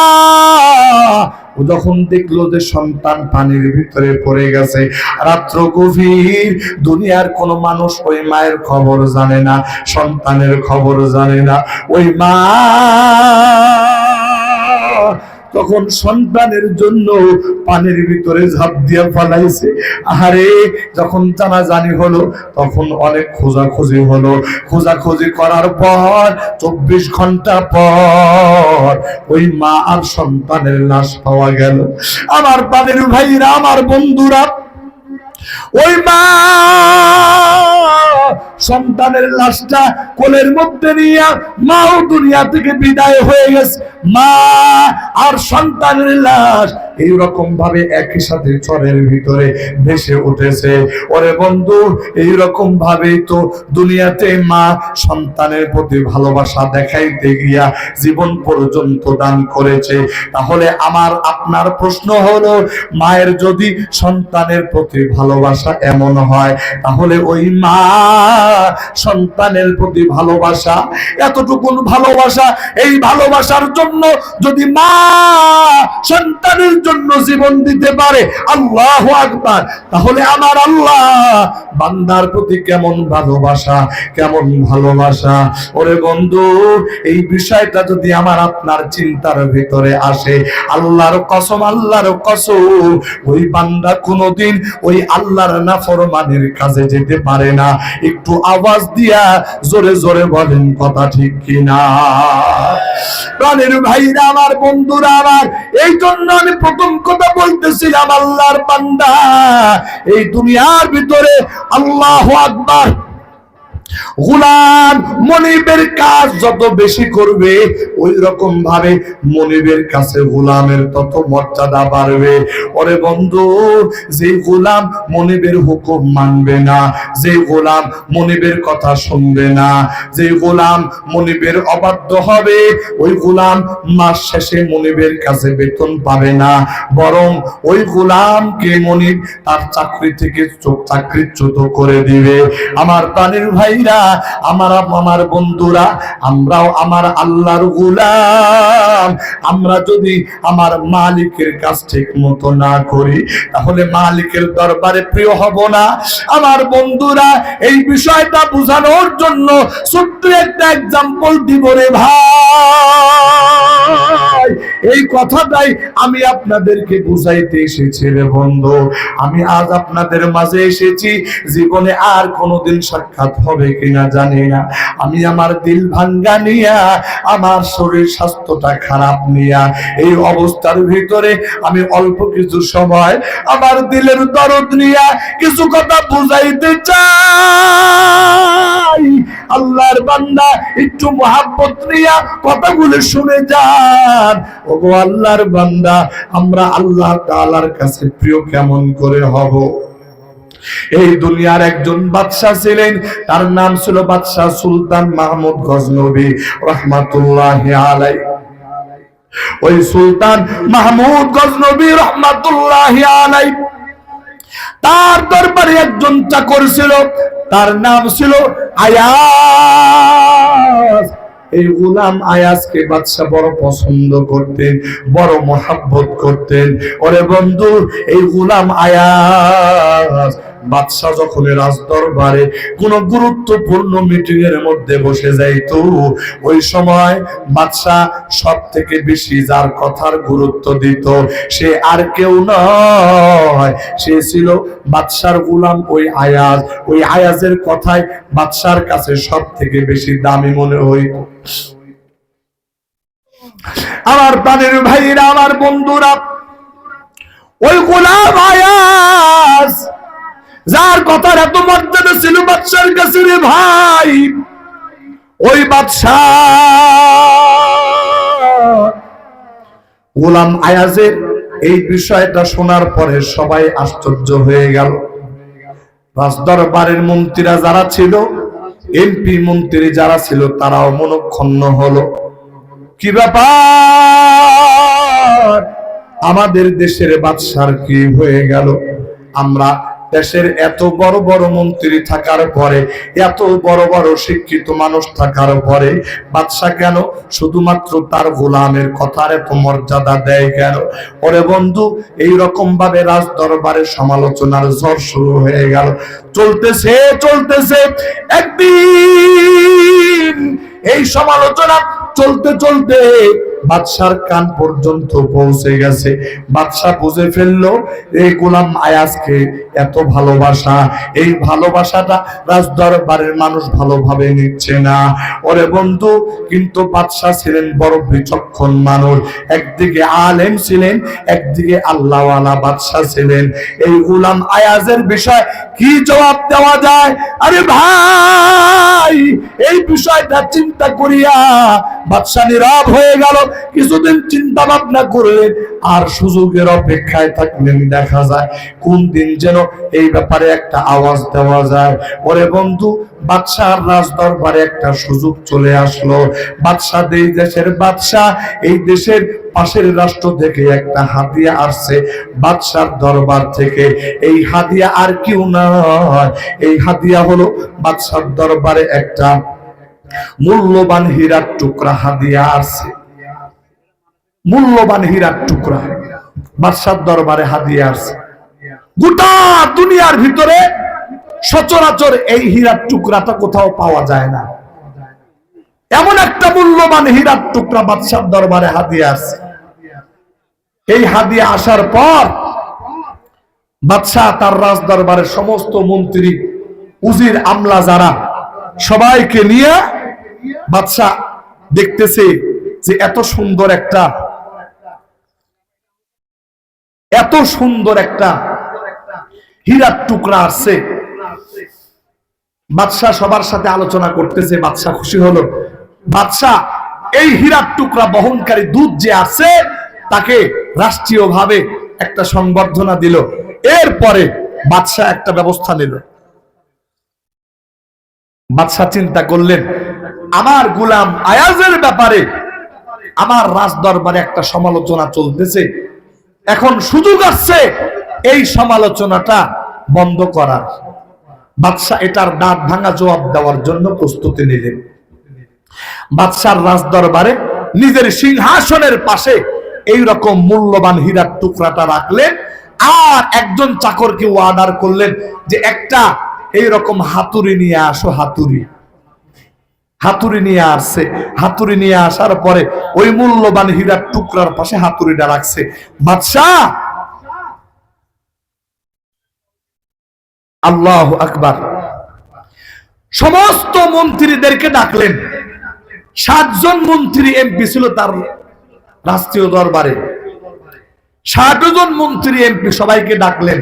যখন দেখলো যে সন্তান পানির ভিতরে পড়ে গেছে, রাত্র গভীর, দুনিয়ার কোন মানুষ ওই মায়ের খবর জানে না, সন্তানের খবর জানে না। ওই মা তখন সন্তানের জন্য পানির ভিতরে ঝাঁপ দিয়ে ফেলাইছে। আরে যখন জানাজানি হলো, তখন অনেক খোঁজাখুঁজি হলো। খোঁজাখুঁজি করার পর 24 ঘন্টা পর ওই মা আর সন্তানের লাশ পাওয়া গেল। আমার পানির ভাইরা, আমার বন্ধুরা, ওই মা সন্তানের লাশটা কোলের মধ্যে নিয়ে মাও দুনিয়া থেকে বিদায় হয়ে গেছে। মা আর সন্তানের লাশ এইরকম ভাবে একই সাথে চরের ভিতরে ভেসে উঠেছে। ওরে বন্ধু, এইরকম ভাবেই তো দুনিয়াতে মা সন্তানের প্রতি ভালোবাসা দেখাইতে গিয়া জীবন পর্যন্ত দান করেছে। তাহলে আমার আপনার প্রশ্ন হলো, মায়ের যদি সন্তানের প্রতি ভালোবাসা এমন হয়, তাহলে ওই মা সন্তানের প্রতি ভালোবাসা, এতটুকুন ভালোবাসা, এই ভালোবাসার জন্য যদি মা সন্তানের জন্য জীবন দিতে পারে, আল্লাহু আকবার, তাহলে আমার আল্লাহ বান্দার প্রতি কেমন ভালোবাসা, কেমন ভালোবাসা। ওরে বন্ধু, এই বিষয়টা যদি আমার আপনার চিন্তার ভিতরে আসে, আল্লাহর কসম, আল্লাহর কসম, ওই বান্দা কোনোদিন ওই আল্লাহর নাফরমানির কাজে যেতে পারে না। একটু আওয়াজ দিয়া জোরে জোরে বলেন কথা ঠিক কিনা? প্রাণের ভাইরা, আমার বন্ধুরা আমার, এই জন্য আমি প্রথম কথা বলতেছিলাম, আল্লাহর বান্দা এই দুনিয়ার ভিতরে, আল্লাহু আকবার, গোলাম মনিবের কাজ যত বেশি করবে, ওই রকম ভাবে মনিবের কাছে গোলামের তত মর্যাদা বাড়বে। ওরে বন্ধু, যে গোলাম মনিবের হুকুম মানবে না, যে গোলাম মনিবের কথা শুনবে না, যে গোলাম মনিবের অবাধ্য হবে, ওই গোলাম মাস শেষে মনিবের কাছে বেতন পাবে না, বরং ওই গোলামকে মনিব তার চাকরি থেকে চাকরিচ্যুত করে দিবে। আমার প্রাণের ভাই, আমার বন্ধুরা, আমরাও আমার আল্লাহর গোলাম। আমরা যদি আমার মালিকের কাজ ঠিক মতো না করি, তাহলে মালিকের দরবারে প্রিয় হব না। আমার বন্ধুরা, এই বিষয়টা বোঝানোর জন্য ছোট্ট একটা এক্সাম্পল দিব রে ভাই। এই কথাটাই আমি আপনাদেরকে বুঝাইতে এসেছি রে বন্ধু। আমি আজ আপনাদের মাঝে এসেছি, জীবনে আর কোনোদিন সাক্ষাৎ হবে কিনা জানি না। আমি আমার দিল ভাঙ্গা নিয়া, আমার শরীর স্বাস্থ্যটা খারাপ নিয়া, এই অবস্থার ভিতরে আমি অল্প কিছু সময় আমার দিলের দরদ নিয়া কিছু কথা বুঝাইতে চাই। আল্লাহর বান্দা একটু মহাব্বত নিয়া কথাগুলো শুনে যান। ওগো আল্লাহর বান্দা, আমরা আল্লাহ তাআলার কাছে প্রিয় কেমন করে হব? এই দুনিয়ার একজন বাদশাহ ছিলেন, তার নাম ছিল বাদশাহ সুলতান মাহমুদ গজনবী রহমাতুল্লাহি আলাইহি। ওই সুলতান মাহমুদ গজনবী রহমাতুল্লাহি আলাইহি, তার দরবারে একজন চাকর ছিল, তার নাম ছিল আয়াজ। এই গোলাম আয়াজকে বাদশা বড় পছন্দ করতেন, বড় মহাব্বত করতেন। ওরে বন্ধু, এই গোলাম আয়াজ বাদশা যখন রাজদরবারে কোন গুরুত্বপূর্ণ মিটিং এর মধ্যে বসে যাইতো, ওই সময় বাদশা সব থেকে বেশি যার কথার গুরুত্ব দিত সে আর কেউ নয়, সে ছিল বাদশার গোলাম ওই আয়াজ। ওই আয়াজের কথাই বাদশার কাছে সব থেকে বেশি দামি মনে হইত। আমার প্রাণের ভাইরা, আমার বন্ধুরা, ওই গোলাম আয়াজ যার কথার এত মর্যাদা ছিল বাদশার কাছে রে ভাই, ওই বাদশা গোলাম আয়াজের এই বিষয়টা শোনার পরে সবাই আশ্চর্য হয়ে গেল। রাজদরবারের মন্ত্রীরা যারা ছিল, এমপি মন্ত্রী যারা ছিল, তারাও মনক্ষুণ্ণ হলো। কি ব্যাপার, আমাদের দেশের বাদশার কি হয়ে গেল? আমরা দেশের এত বড় বড় মন্ত্রী থাকার পরে, এত বড় বড় শিক্ষিত মানুষ থাকার পরে বাদশা কেন শুধুমাত্র তার গোলামের কথার এত মর্যাদা দেয় কেন? ওরে বন্ধু, এই রকম ভাবে রাজ দরবারের সমালোচনার ঝড় শুরু হয়ে গেল। চলতেছে চলতেছে, একদিন এই সমালোচনা চলতে চলতে বাদশার কান পর্যন্ত পৌঁছে গেছে। বাদশা বুঝে ফেললো এই গোলাম আয়াজকে এত ভালোবাসা, এই ভালোবাসাটা রাজদরবারের মানুষ ভালোভাবে নিচ্ছে না। ওরে বন্ধু, কিন্তু বাদশা ছিলেন বড় বিচক্ষণ মানুষ, একদিকে আলেম ছিলেন, একদিকে আল্লাহওয়ালা বাদশা ছিলেন। এই গোলাম আয়াজের বিষয় কি জবাব দেওয়া যায়? আরে ভাই, এই বিষয়টা চিন্তা করিয়া বাদশা নীরব হয়ে গেল। কিছুদিন চিন্তা ভাবনা করলেন, আর সুযোগের অপেক্ষায় থাকলেন। দেখা যায় কোন দিন যেন এই ব্যাপারে একটা আওয়াজ দেওয়া যায়। ওরে বন্ধু, বাদশার রাজ দরবারে একটা সুযোগ চলে আসলো। বাদশাহ, এই দেশের বাদশাহ, এই দেশের পাশের রাষ্ট্র থেকে একটা হাদিয়া আসছে বাদশার দরবার থেকে। এই হাদিয়া আর কেউ নয়, এই হাদিয়া হলো বাদশার দরবারে একটা মূল্যবান হীরার টুকরা হাদিয়া আসছে। মূল্যবান হীরার টুকরা বাদশার দরবারে হাদিয়া আসছে। গোটা দুনিয়ার ভিতরে সচরাচর এই হীরার টুকরাটা কোথাও পাওয়া যায় না। এমন একটা মূল্যবান হীরার টুকরা বাদশার দরবারে হাদিয়া আসছে। এই হাদিয়া আসার পর বাদশাহ তার রাজ দরবারের সমস্ত মন্ত্রী, উজির, আমলা যারা, সবাইকে নিয়ে বাদশাহ দেখতেছে যে এত সুন্দর একটা হীরার টুকরা আসছে। বাদশাহ সবার সাথে আলোচনা করতেছে। বাদশাহ খুশি হলো। বাদশাহ এই হীরার টুকরা বহনকারী দূত যে আছে তাকে রাষ্ট্রীয়ভাবে একটা সংবর্ধনা দিল। এরপরে বাদশাহ একটা ব্যবস্থা নিল। বাদশাহ চিন্তা করলেন, আমার গোলাম আয়াজের ব্যাপারে আমার রাজ দরবারে একটা সমালোচনা চলতেছে, এখন সুযোগ আসছে এই সমালোচনাটা বন্ধ করার। বাদশাহ এটার দাঁত ভাঙা জবাব দেওয়ার জন্য প্রস্তুতি নিলেন। বাদশার রাজ দরবারে নিজের সিংহাসনের পাশে এই রকম মূল্যবান হীরার টুকরাটা রাখলেন, আর একজন চাকরকে অর্ডার করলেন যে একটা এই রকম হাতুড়ি নিয়ে আসো। হাতুড়ি নিয়ে আসছে। হাতুড়ি নিয়ে আসার পরে ওই মূল্যবান হীরার টুকরার পাশে হাতুড়িটা রাখছে। বাদশাহ, আল্লাহু আকবার, সমস্ত মন্ত্রীদেরকে ডাকলেন। 7 জন মন্ত্রী এমপি ছিল তার রাষ্ট্রীয় দরবারে। 60 জন মন্ত্রী এমপি সবাইকে ডাকলেন।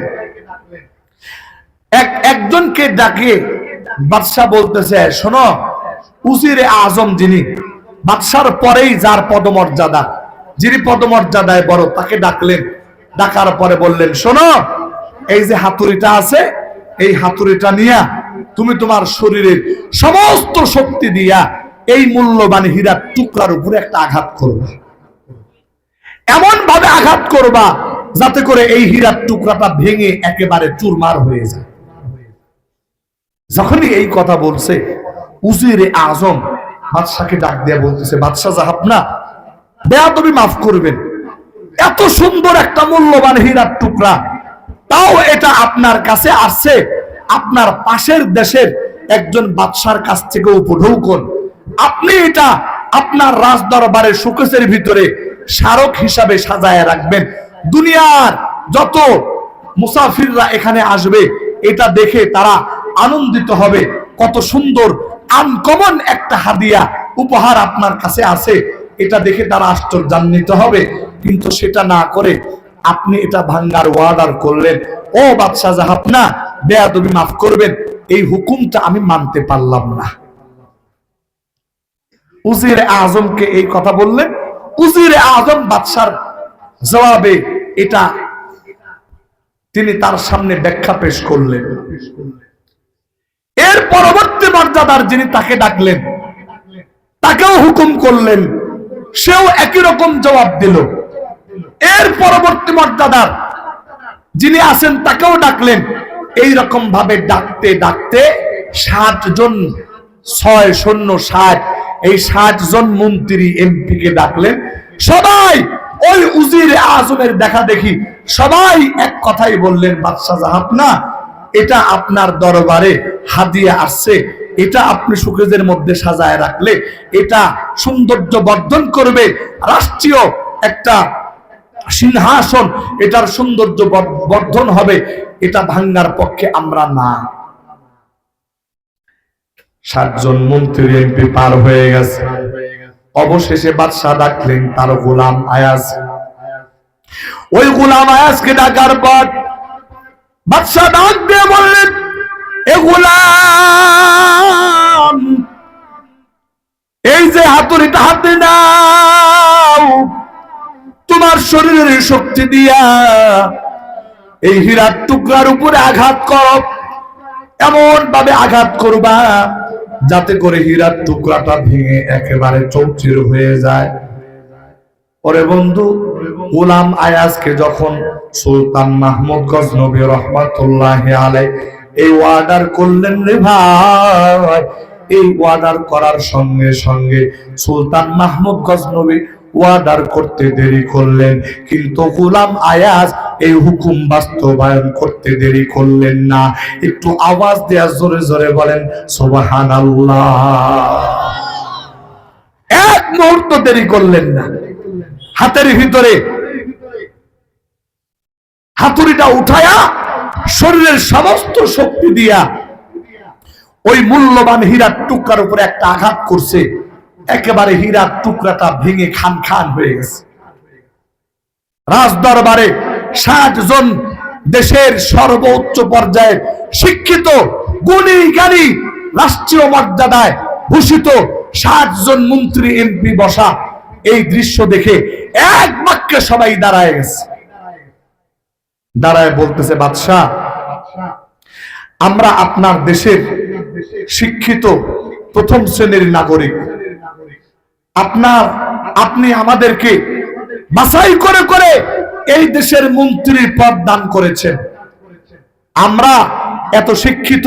একজনকে ডাকে বাদশাহ বলতেছে, শোনো, উজিরে আজম যিনি বাদশার পরেই যার পদমর্যাদা, যিনি পদমর্যাদায় বড়, তাকে ডাকলেন। ডাকার পরে বললেন, শোনো, এই যে হাতুড়িটা আছে, এই হাতুড়িটা নিয়া তুমি তোমার শরীরের সমস্ত শক্তি দিয়া এই মূল্যবান হীরার টুকরার উপরে একটা আঘাত করবা। এমন ভাবে আঘাত করবা যাতে করে এই হীরার টুকরাটা ভেঙে একেবারে চুরমার হয়ে যায়। যখনই এই কথা বলছে, উজিরে আজম বাদশাকে ডাক দিয়ে বলতেছে, বাদশাহ জাহাপনা, বেয়াদবি মাফ করবেন, এত সুন্দর একটা মূল্যবান হীরার টুকরা, তাও এটা আপনার কাছে আসছে আপনার পাশের দেশের একজন বাদশার কাছ থেকে উপঢৌকন। আপনি এটা আপনার রাজদরবারের শোকেসের ভিতরে স্মারক হিসাবে সাজায় রাখবেন। দুনিয়ার যত মুসাফিররা এখানে আসবে এটা দেখে তারা আনন্দিত হবে। কত সুন্দর আনকমন একটা হাদিয়া উপহার আপনার কাছে আছে, এটা দেখে তারা আশ্চর্যান্বিত হবে। কিন্তু সেটা না করে আপনি এটা ভাঙ্গার ওয়ার্ডার করলেন। ও বাদশাহ জাহাপনা, বেয়াদবি মাফ করবেন, এই হুকুমটা আমি মানতে পারলাম না। উজিরে আজমকে এই কথা বললেন। উজিরে আজম বাদশার জবাবে এটা তিনি তার সামনে ব্যাখ্যা পেশ করলেন। এর পরবর্তী মর্যাদার যিনি তাকে ডাকলেন, তাকেও হুকুম করলেন, সেও একই রকম জবাব দিল। এর পরবর্তী মর্যাদার যিনি আছেন তাকেও ডাকলেন। এই রকম ভাবে ডাকতে ডাকতে 60 জন, 6 এই 60 জন মন্ত্রী এমপি কে ডাকলেন। সবাই ওই উজিরে আজমের দেখা দেখি সবাই এক কথাই বললেন, বাদশাহ জাহাপনা, এটা আপনার দরবারে হাদিয়া আসছে, এটা আপনি শোকেজের মধ্যে সাজায় রাখলে এটা সৌন্দর্য বর্ধন করবে, রাষ্ট্রীয় একটা সিংহাসন, এটার সৌন্দর্য বর্ধন হবে, এটা ভাঙ্গার পক্ষে আমরা না। 60 জন মন্ত্রী এমপি পার হয়ে গেছে। অবশেষে বাদশাহ ডাকলেন তার গোলাম আয়াজ। ওই গোলাম আয়াজকে ডাকার পর বাদশাহ ডাক দিয়ে বললেন, এ গোলাম, এই যে হাতুড়িটা হাতে নাও, তোমার শরীরের শক্তি দিয়া এই হীরার টুকরার উপরে আঘাত করো। এমন ভাবে আঘাত করবা যাতে করে হীরার টুকরাটা ভেঙে একেবারে চৌচির হয়ে যায়। ওরে বন্ধু, গোলাম আয়াজকে যখন সুলতান মাহমুদ গজনবী রহমাতুল্লাহি আলাইহি এই অর্ডার করলেন, রে ভাই, এই অর্ডার করার সঙ্গে সঙ্গে সুলতান মাহমুদ গজনবী অর্ডার করতে দেরি করলেন, কিন্তু গোলাম আয়াজ এই হুকুম বাস্তবায়ন করতে দেরি করলেন না। একটু আওয়াজ দেয়া জোরে জোরে বলেন সুবহানাল্লাহ। এক মুহূর্ত দেরি করলেন না। হাতের ভিতরে হাতুড়িটা উঠায়া শরীরের সমস্ত শক্তি দিয়া ওই মূল্যবান হীরার টুকরার উপরে একটা আঘাত করছে। একেবারে হীরার টুকরাটা ভেঙে খান খান হয়ে গেছে। রাজদরবারে 60 জন দেশের সর্বোচ্চ পর্যায়ের শিক্ষিত, গুণী জ্ঞানী, রাষ্ট্রীয় মর্যাদায় ভূষিত 60 জন মন্ত্রী এমপি বসা এই দৃশ্য দেখে এক বাক্যে সবাই দাঁড়ায় গেছে। দাঁড়ায় বলতেছে, বাদশাহ, আমরা আপনার দেশের শিক্ষিত প্রথম শ্রেণীর নাগরিক, আপনি আমাদেরকে বাছাই করে করে এই দেশের মন্ত্রীর পদ দান করেছেন। আমরা এত শিক্ষিত,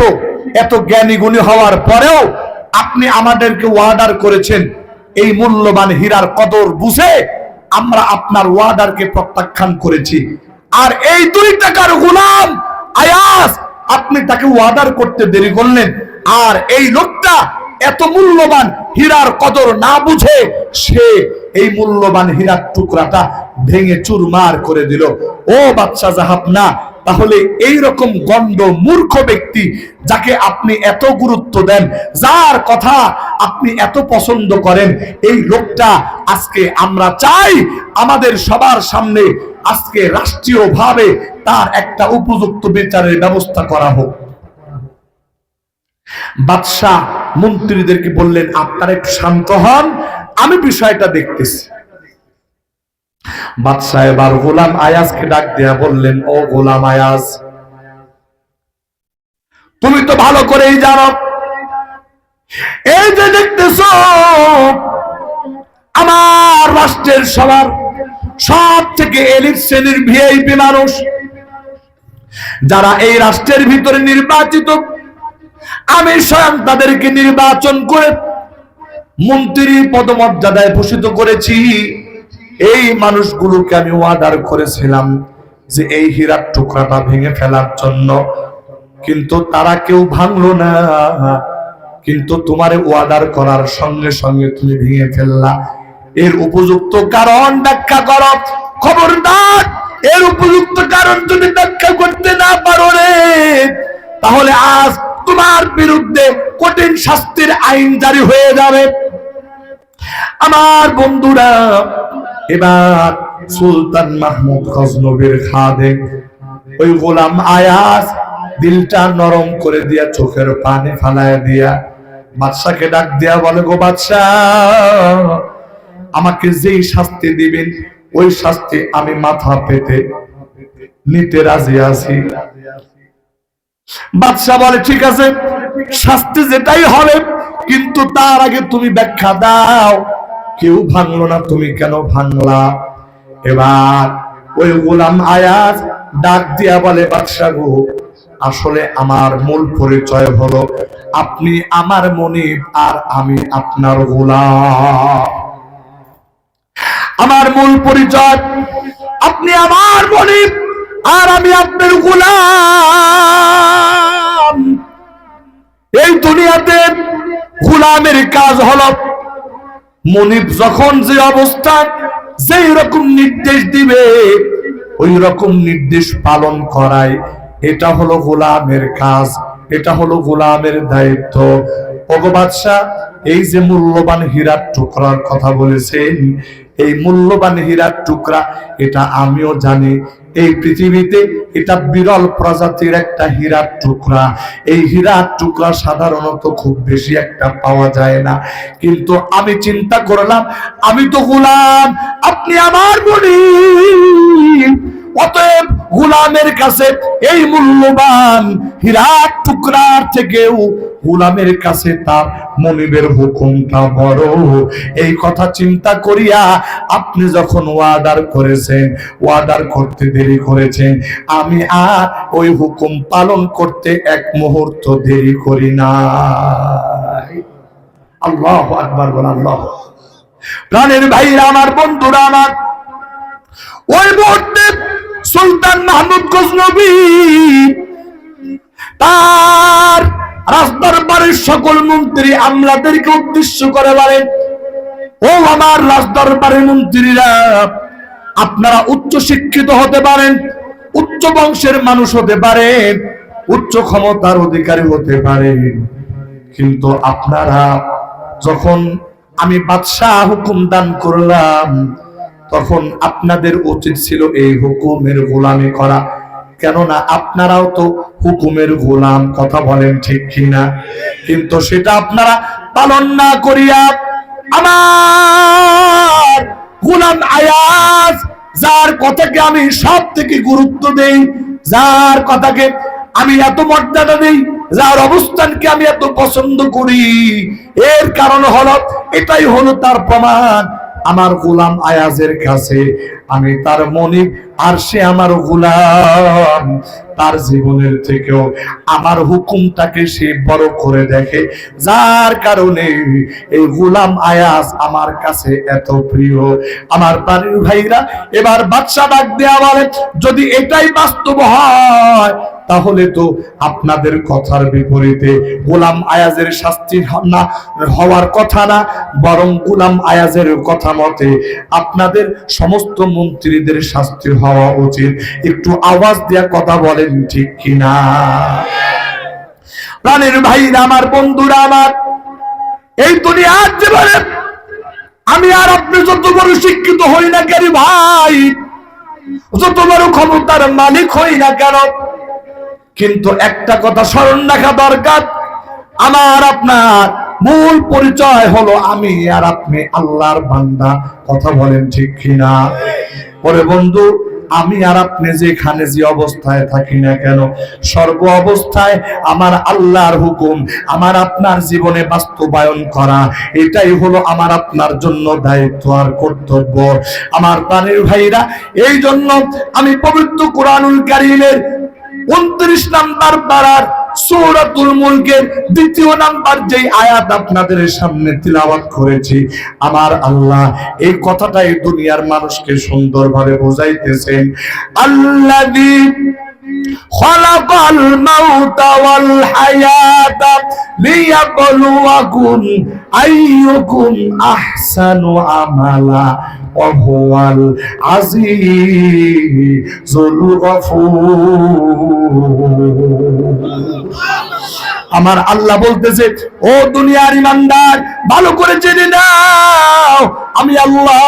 এত জ্ঞানী গুণী হওয়ার পরেও আপনি আমাদেরকে অর্ডার করেছেন। এই মূল্যবান হীরার কদর বুঝে আমরা আপনার অর্ডারকে প্রত্যাখ্যান করেছি। আর এই 2 টাকার গোলাম আয়াজ, আপনি তাকে অর্ডার করতে দেরি করলেন। আর এই লোকটা এত মূল্যবান হীরার কদর না বুঝে সে এই মূল্যবান হীরার টুকরাটা ভেঙে চুরমার করে দিল। ও বাদশা জাহাপনা, তাহলে এই রকম গণ্ড মূর্খ ব্যক্তি যাকে আপনি এত গুরুত্ব দেন, যার কথা আপনি এত পছন্দ করেন, এই লোকটা আজকে আমরা চাই আমাদের সবার সামনে আজকে রাষ্ট্রীয়ভাবে তার একটা উপযুক্ত বিচারের ব্যবস্থা করা হোক। বাদশাহ মন্ত্রীদেরকে বললেন, আপনারা একটু শান্ত হন, আমি বিষয়টা দেখতেছি। বাদশাহ এবার গোলাম আয়াজকে ডাক দিয়া বললেন, ও গোলাম আয়াজ, তুমি তো ভালো করেই জানো এই যে দেখতেছো আমার রাষ্ট্রের সবার সব থেকে এলিট শ্রেণীর ভিআইপি মানুষ যারা এই রাষ্ট্রের ভিতরে নির্বাচিত, আমি স্বয়ং তাদেরকে নির্বাচন করে মন্ত্রী পদমর্যাদায় ভূষিত করেছি। এই মানুষগুলোকে আমি অর্ডার করেছিলাম যে এই হীরার টুকরাটা ভেঙে ফেলার জন্য, কিন্তু তারা কেউ ভাঙলো না। কিন্তু তোমারে অর্ডার করার সঙ্গে সঙ্গে তুমি ভেঙে ফেললা। এর উপযুক্ত কারণ ব্যাখ্যা করো। খবরদার, এর উপযুক্ত কারণ যদি ব্যাখ্যা করতে না পারো রে, তাহলে আজ তোমার বিরুদ্ধে কঠিন শাস্তির আইন জারি হয়ে যাবে। আমার বন্ধুরা, এবার সুলতান মাহমুদ গজনবীর খাদেম ওই গোলাম আয়াজ দিলটা নরম করে দিয়া চোখের পানি ফালায় দিয়া বাদশাকে ডাক দিয়া বলে, গো বাদশাহ, আমাকে যেই শাস্তি দিবেন ওই শাস্তি আমি মাথা পেতে নিতে রাজি আছি। বাদশাহ বলে, ঠিক আছে, শাস্তি যেটাই হবে, কিন্তু তার আগে তুমি ব্যাখ্যা দাও, কেউ ভাঙলো না, তুমি কেন ভাঙলা? এবার ওই গোলাম আয়াজ ডাক দিয়া বলে, বাদশাহ গো, আসলে আমার মূল পরিচয় হলো আপনি আমার মনিব আর আমি আপনার গোলাম। আমার মূল পরিচয় আপনি আমার মনিব আর আমি আপনার গোলাম। এই দুনিয়াতে গোলামের কাজ হলো মনিব যখন যে অবস্থায় যেই রকম নির্দেশ দিবে ওই রকম নির্দেশ পালন করায়, এটা হলো গোলামের কাজ, এটা হলো গোলামের দায়িত্ব। ওগো বাদশা, এই যে মূল্যবান হীরার টুকরার কথা বলেছেন, এই মূল্যবান হীরার টুকরা এটা আমিও জানি। এই পৃথিবীতে এটা বিরল প্রজাতির একটা হীরার টুকরা। এই হীরার টুকরা সাধারণত খুব বেশি একটা পাওয়া যায় না। কিন্তু আমি চিন্তা করলাম, আমি তো গোলাম, আপনি আমার মনিব, অতএব গোলামের কাছে এই মূল্যবান হীরার টুকরার থেকেও গোলামের কাছে তার মনিবের হুকুমটা বড়। এই কথা চিন্তা করিয়া আপনি যখন ওয়াদার করেছেন, ওয়াদার করতে দেরি করেছেন, আমি আর ওই হুকুম পালন করতে এক মুহূর্ত দেরি করি না। আল্লাহু আকবার বল। আল্লাহ। প্রাণের ভাইরা আমার, বন্ধুরা আমার, ওই মুহূর্তে সুলতান মাহমুদ গজনবী তার রাজদরবারের সকল মন্ত্রী আমলাদেরকে উদ্দেশ্য করে বলেন, ও আমার রাজদরবারের মন্ত্রীরা, আপনারা উচ্চ শিক্ষিত হতে পারেন, উচ্চ বংশের মানুষ হতে পারেন, উচ্চ ক্ষমতার অধিকারী হতে পারেন, কিন্তু আপনারা যখন আমি বাদশাহ হুকুম দান করলাম তখন আপনাদের উচিত ছিল এই হুকুমের গোলামি করা। কেননা আপনারাও তো হুকুমের গোলাম, কথা বলেন ঠিক কিনা? কিন্তু সেটা আপনারা পালন না করিয়া আমার গোলাম আয়াজ, যার কথাকে আমি সব থেকে গুরুত্ব দেই, যার কথাকে আমি এত মর্যাদা দেই, যার অবস্থানকে আমি এত পছন্দ করি, এর কারণ হলো, এটাই হলো তার প্রমাণ, আমার গোলাম আয়াজের কাছে আমি তার মনিব আর সে আমার গোলাম। তার জীবনের থেকেও আমার হুকুমটাকে সে বড় করে দেখে, যার কারণে এই গোলাম আয়াজ আমার কাছে এত প্রিয়। আমার প্রাণের ভাইরা, এবার বাদশা ডাক দেয়া বলে, যদি এটাই বাস্তব হয় তাহলে তো আপনাদের কথার বিপরীতে গোলাম আয়াজের শাস্তি না হওয়ার কথা না, বরং গোলাম আয়াজের কথা মতে আপনাদের সমস্ত মন্ত্রীদের শাস্তি হওয়া উচিত। একটু আওয়াজ দিয়ে কথা বলেন ঠিক কিনা? প্রাণের ভাইরা আমার, বন্ধুরা আমার, এই দুনিয়ার জীবনে আমি আর আপনি যত বড় শিক্ষিত হই না কেন ভাই, যত বড় ক্ষমতার মালিক হই না কেন, কিন্তু একটা কথা স্মরণ রাখা দরকার, আমার আপনার মূল পরিচয় হলো আমি আর আপনি আল্লাহর বান্দা। কথা বলেন ঠিক কিনা? পরে বন্ধু, আমি আর আপনি যেখানে যে অবস্থায় থাকি না কেন, সর্ব অবস্থায় আমার আল্লাহর হুকুম আমার আপনার জীবনে বাস্তবায়ন করা, এটাই হলো আমার আপনার জন্য দায়িত্ব আর কর্তব্য। আমার প্রাণের ভাইরা, এই জন্য আমি পবিত্র কোরআনুল কারীমের 29 নাম্বার পারার সূরাতুল মুলকের 2 নাম্বার যেই আয়াত আপনাদের সামনে তিলাওয়াত করেছি, আমার আল্লাহ এই কথাটাই দুনিয়ার মানুষকে সুন্দরভাবে বোঝাইতেছেন। আল্লাযী খালাকাল মাউতা ওয়াল হায়াতা লিয়াবলুয়াকুম আইয়ুকুম আহসানু আমালা ওয়া হুয়াল আজিজুল গফুর। আমার আল্লাহ বলতেছে, ও দুনিয়ার ইমানদার, ভালো করে জেনে নাও, আমি আল্লাহ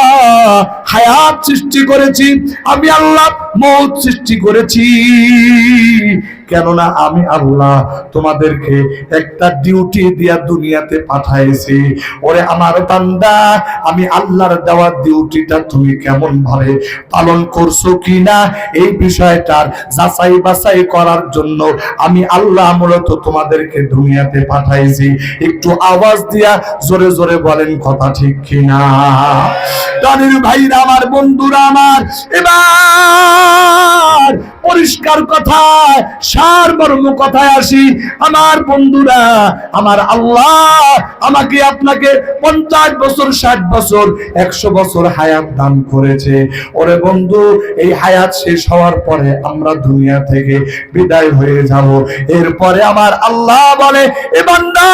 হায়াত সৃষ্টি করেছি, আমি আল্লাহ মওত সৃষ্টি করেছি। কেননা আমি আল্লাহ তোমাদেরকে একটা ডিউটি দিয়া দুনিয়াতে পাঠাইছি। ওরে আমার বান্দা, আমি আল্লাহর দেওয়া ডিউটিটা তুমি কেমন ভাবে পালন করছো কিনা, এই বিষয়টার যাচাই বাছাই করার জন্য আমি আল্লাহ মূলত তোমাদেরকে দুনিয়াতে পাঠাইছি। একটু আওয়াজ দিয়া জোরে জোরে বলেন কথা ঠিক কিনা? প্রাণের ভাইরা আমার, বন্ধুরা আমার, এবার পরিষ্কার কথা, সারমর্ম কথায় আসি। আমার বন্ধুরা, আমার আল্লাহ আমাকে আপনাকে 50 বছর, 60 বছর, 100 বছর হায়াত দান করেছে। ওরে বন্ধু, এই হায়াত শেষ হওয়ার পরে আমরা দুনিয়া থেকে বিদায় হয়ে যাব। এরপরে আমার আল্লাহ বলে, এ বান্দা,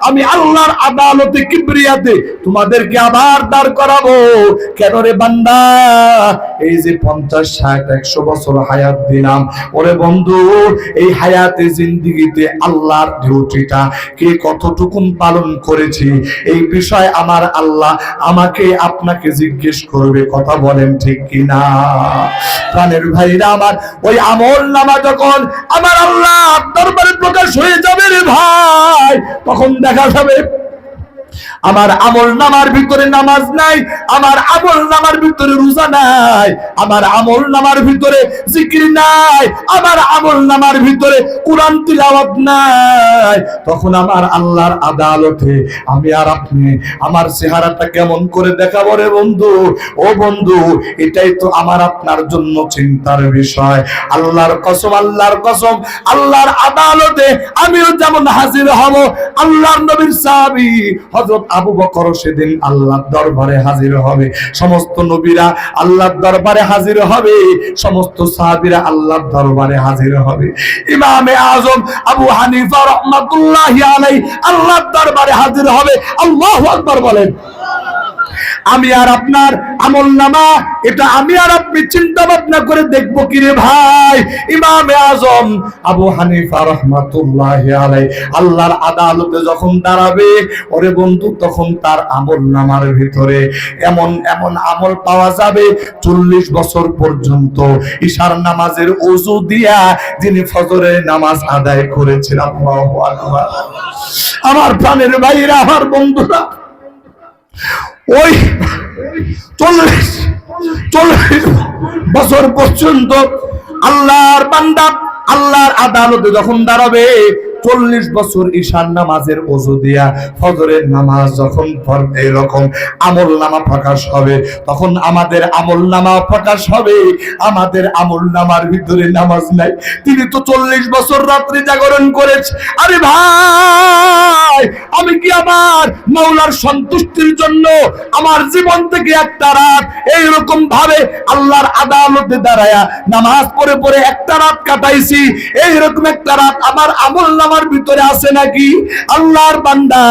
আমি আল্লাহর আদালতে কিবরিয়াতে তোমাদেরকে আবার দাঁড় করাবো। কেন রে বান্দা? এই যে 50, 60, 100 বছর হায়াত দিলাম, ওরে বন্ধু, এই হায়াতে জিন্দেগিতে আল্লাহর ডিউটিটা কে কতটুকুন পালন করেছি, এই বিষয় আমার আল্লাহ আমাকে আপনাকে জিজ্ঞেস করবে। কথা বলেন ঠিক কিনা? প্রাণের ভাইরা আমার, ওই আমল নামা যখন আমার আল্লাহ দরবারে প্রকাশ হয়ে যাবে রে ভাই, তখন দেখা যাবে আমার আমল নামার ভিতরে নামাজ নাই, আমার আমল নামার ভিতরে রোজা নাই, আমার আমল নামার ভিতরে জিকির নাই, আমার আমল নামার ভিতরে কোরআন তিলাওয়াত নাই। তখন আমার আল্লাহর আদালতে আমি আর আপনি আমার চেহারাটা কেমন করে দেখাবো রে বন্ধু? ও বন্ধু, এটাই তো আমার আপনার জন্য চিন্তার বিষয়। আল্লাহর কসম, আল্লাহর কসম, আল্লাহর আদালতে আমিও যেমন হাজির হব, আল্লাহর নবীর সাহাবী হযরত আবু বকর সেদিন আল্লাহর দরবারে হাজির হবে, সমস্ত নবীরা আল্লাহর দরবারে হাজির হবে, সমস্ত সাহাবীরা আল্লাহর দরবারে হাজির হবে। ইমামে আজম আবু হানিফা রাহমাতুল্লাহি আলাইহি আল্লাহর দরবারে হাজির হবে। আল্লাহু আকবার বলেন। আমি আর আপনার আমলনামা, এটা আমি আর আপনি চিন্তা ভাবনা করে দেখবো কি রে ভাই? ইমামে আজম আবু হানিফা রাহমাতুল্লাহি আলাইহি আল্লাহর আদালতে যখন দাঁড়াবে, ওরে বন্ধু, তখন তার আমলনামার ভিতরে এমন এমন আমল পাওয়া যাবে, 40 বছর পর্যন্ত ইশার নামাজের ওযু দিয়া যিনি ফজরের নামাজ আদায় করেছেন। আল্লাহু আকবার। আমার প্রাণের ভাইরা, আমার বন্ধুরা, ওই 40 বছর পর্যন্ত আল্লাহর বান্দা আল্লাহর আদালতে যখন দাঁড়াবে, 40 বছর ঈশার নামাজের ওযু দিয়া ফজরের নামাজ যখন পড়বে, এরকম আমলনামা প্রকাশ হবে, তখন আমাদের আমলনামা প্রকাশ হবে। আমাদের আমলনামার ভিতরে নামাজ নাই। তিনি তো 40 বছর রাত্রি জাগরণ করেছে। আরে ভাই, আমি কি আমার মাওলার সন্তুষ্টির জন্য আমার জীবন থেকে একটা রাত এইরকম ভাবে আল্লাহর আদালতে দাঁড়ায়া নামাজ পড়ে পড়ে একটা রাত কাটাইছি, এইরকম একটা রাত আমার আমলনামার ভিতরে আছে নাকি? আল্লাহর বান্দা,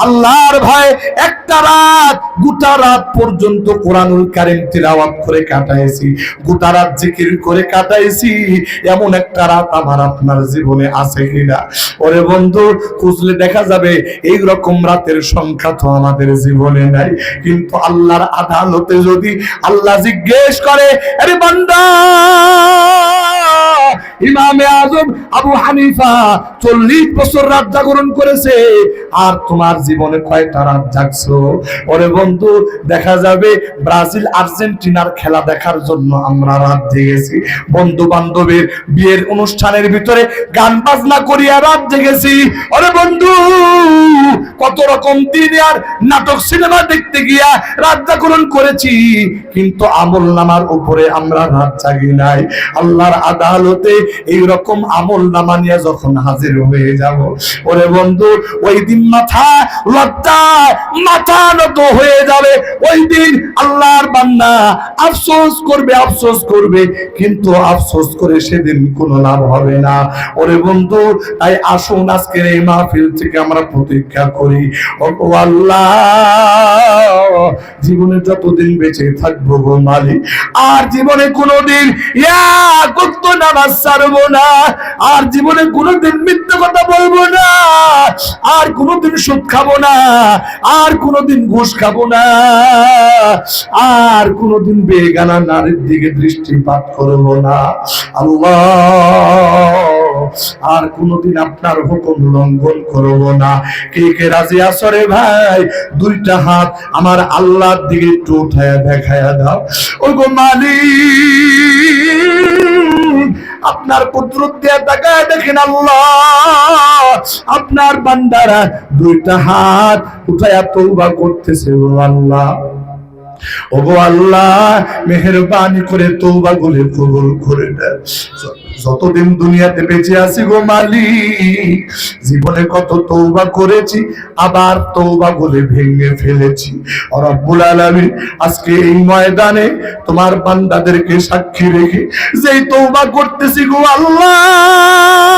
আল্লাহর ভয় একটা রাত, গোটা রাত পর্যন্ত কোরআনুল কারীম তিলাওয়াত করে কাটাইছি, গোটা রাত জিকির করে কাটাইছি, এমন একটা রাত আমার আপনার জীবনে আছে কিনা? ওরে বন্ধু, খুঁজলে দেখা যাবে এই রকম রাতের সংখ্যা তো আমাদের জীবনে নাই। কিন্তু আল্লাহর আদালতে যদি আল্লাহ জিজ্ঞেস করে, আরে বান্দা, ইমামে আজম আবু হানিফা 40 বছর রাত জাগরণ করেছে, আর তোমার জীবনে কয়টা রাত জাগছো? ওরে বন্ধু, দেখা যাবে ব্রাজিল আর্জেন্টিনার খেলা দেখার জন্য আমরা রাত জেগেছি, বন্ধু বান্ধবের বিয়ের অনুষ্ঠানের ভিতরে গান বাজনা করিয়া রাত জেগেছি। ওরে বন্ধু, কত রকম দিনে আর নাটক সিনেমা দেখতে গিয়া রাত জাগরণ করেছি, কিন্তু আমলনামার উপরে আমরা রাত জাগি নাই। আল্লাহর আদালতে এই রকম আমলনামা নিয়ে যখন হাজির হয়ে যাব, ওরে বন্ধু, ওই দিন মাথা লজ্জায় মাথা নত হয়ে যাবে। ওই দিন আল্লাহর বান্দা আফসোস করবে, আফসোস করবে, কিন্তু আফসোস করে সেদিন কোনো লাভ হবে না। ওরে বন্ধু, তাই আসুন আজকের এই মাহফিল থেকে আমরা প্রতিজ্ঞা করি, ও আল্লাহ, জীবনে যতদিন বেঁচে থাকবো গো মালিক, আর জীবনে কোনোদিন নামাজ ছাড়বো না, আর জীবনে কোনোদিন মিথ্যা কথা বলবো না, আর কোনোদিন সুদ খাবো না, আর কোনোদিন ঘুষ খাবো না, আর কোনোদিন বেগানা নারীর দিকে দৃষ্টিপাত করবো না। আল্লাহ, আর কোনোদিন আপনার হুকুম লঙ্ঘন করবো না। কে কে রাজি আছো রে ভাই? দুইটা হাত আমার আল্লাহর দিকে একটু উঠায়া দেখায়া দাও। ও গো মালিক, আপনার কুদরত দিয়ে তাকায় দেখেন আল্লাহ, আপনার বান্দারা দুইটা হাত উঠায়া তওবা করতেছে। ও আল্লাহ, ওগো আল্লাহ, মেহেরবানি করে তওবা গুলো কবুল করে দেন। যতদিন দুনিয়াতে বেঁচে আছি গো মালিক, জীবনে কত তওবা করেছি, আবার তওবা গুলো ভেঙে ফেলেছি। রব্বুল আলামিন, আজকে এই ময়দানে তোমার বান্দাদেরকে সাক্ষী রেখে যেই তওবা করতেছি গো আল্লাহ,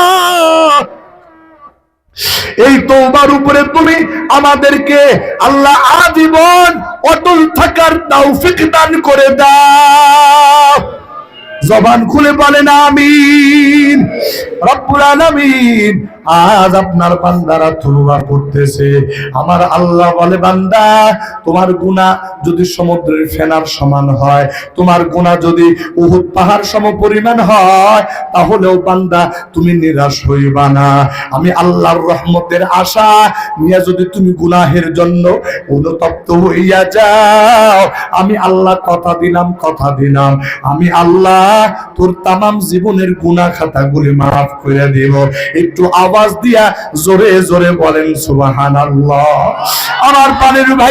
এই তওবার উপরে তুমি আমাদেরকে আল্লাহ আজীবন অটল থাকার তৌফিক দান করে দাও। জবান খুলে বলেন আমিন। রব্বুল আলামিন, আজ আপনার বান্দারা তওবা করতেছে, আমার আল্লাহ বলে, বান্দা, তোমার গুনাহ যদি সমুদ্রের ফেনার সমান হয়, তোমার গুনাহ যদি উহুদ পাহাড় সম পরিমাণ হয়, তাহলেও বান্দা তুমি নিরাশ হইবা না। আমি আল্লাহর রহমতের আশা নিয়ে যদি তুমি গুনাহের জন্য অনুতপ্ত হইয়া যাও, আমি আল্লাহ কথা দিলাম, কথা দিলাম, আমি আল্লাহ তোর তামাম জীবনের গুনাহ খাতাগুলি মাফ করে দেব। একটু আওয়াজ দিয়া জোরে জোরে বলেন সুবহানাল্লাহ। আমার পানের ভাই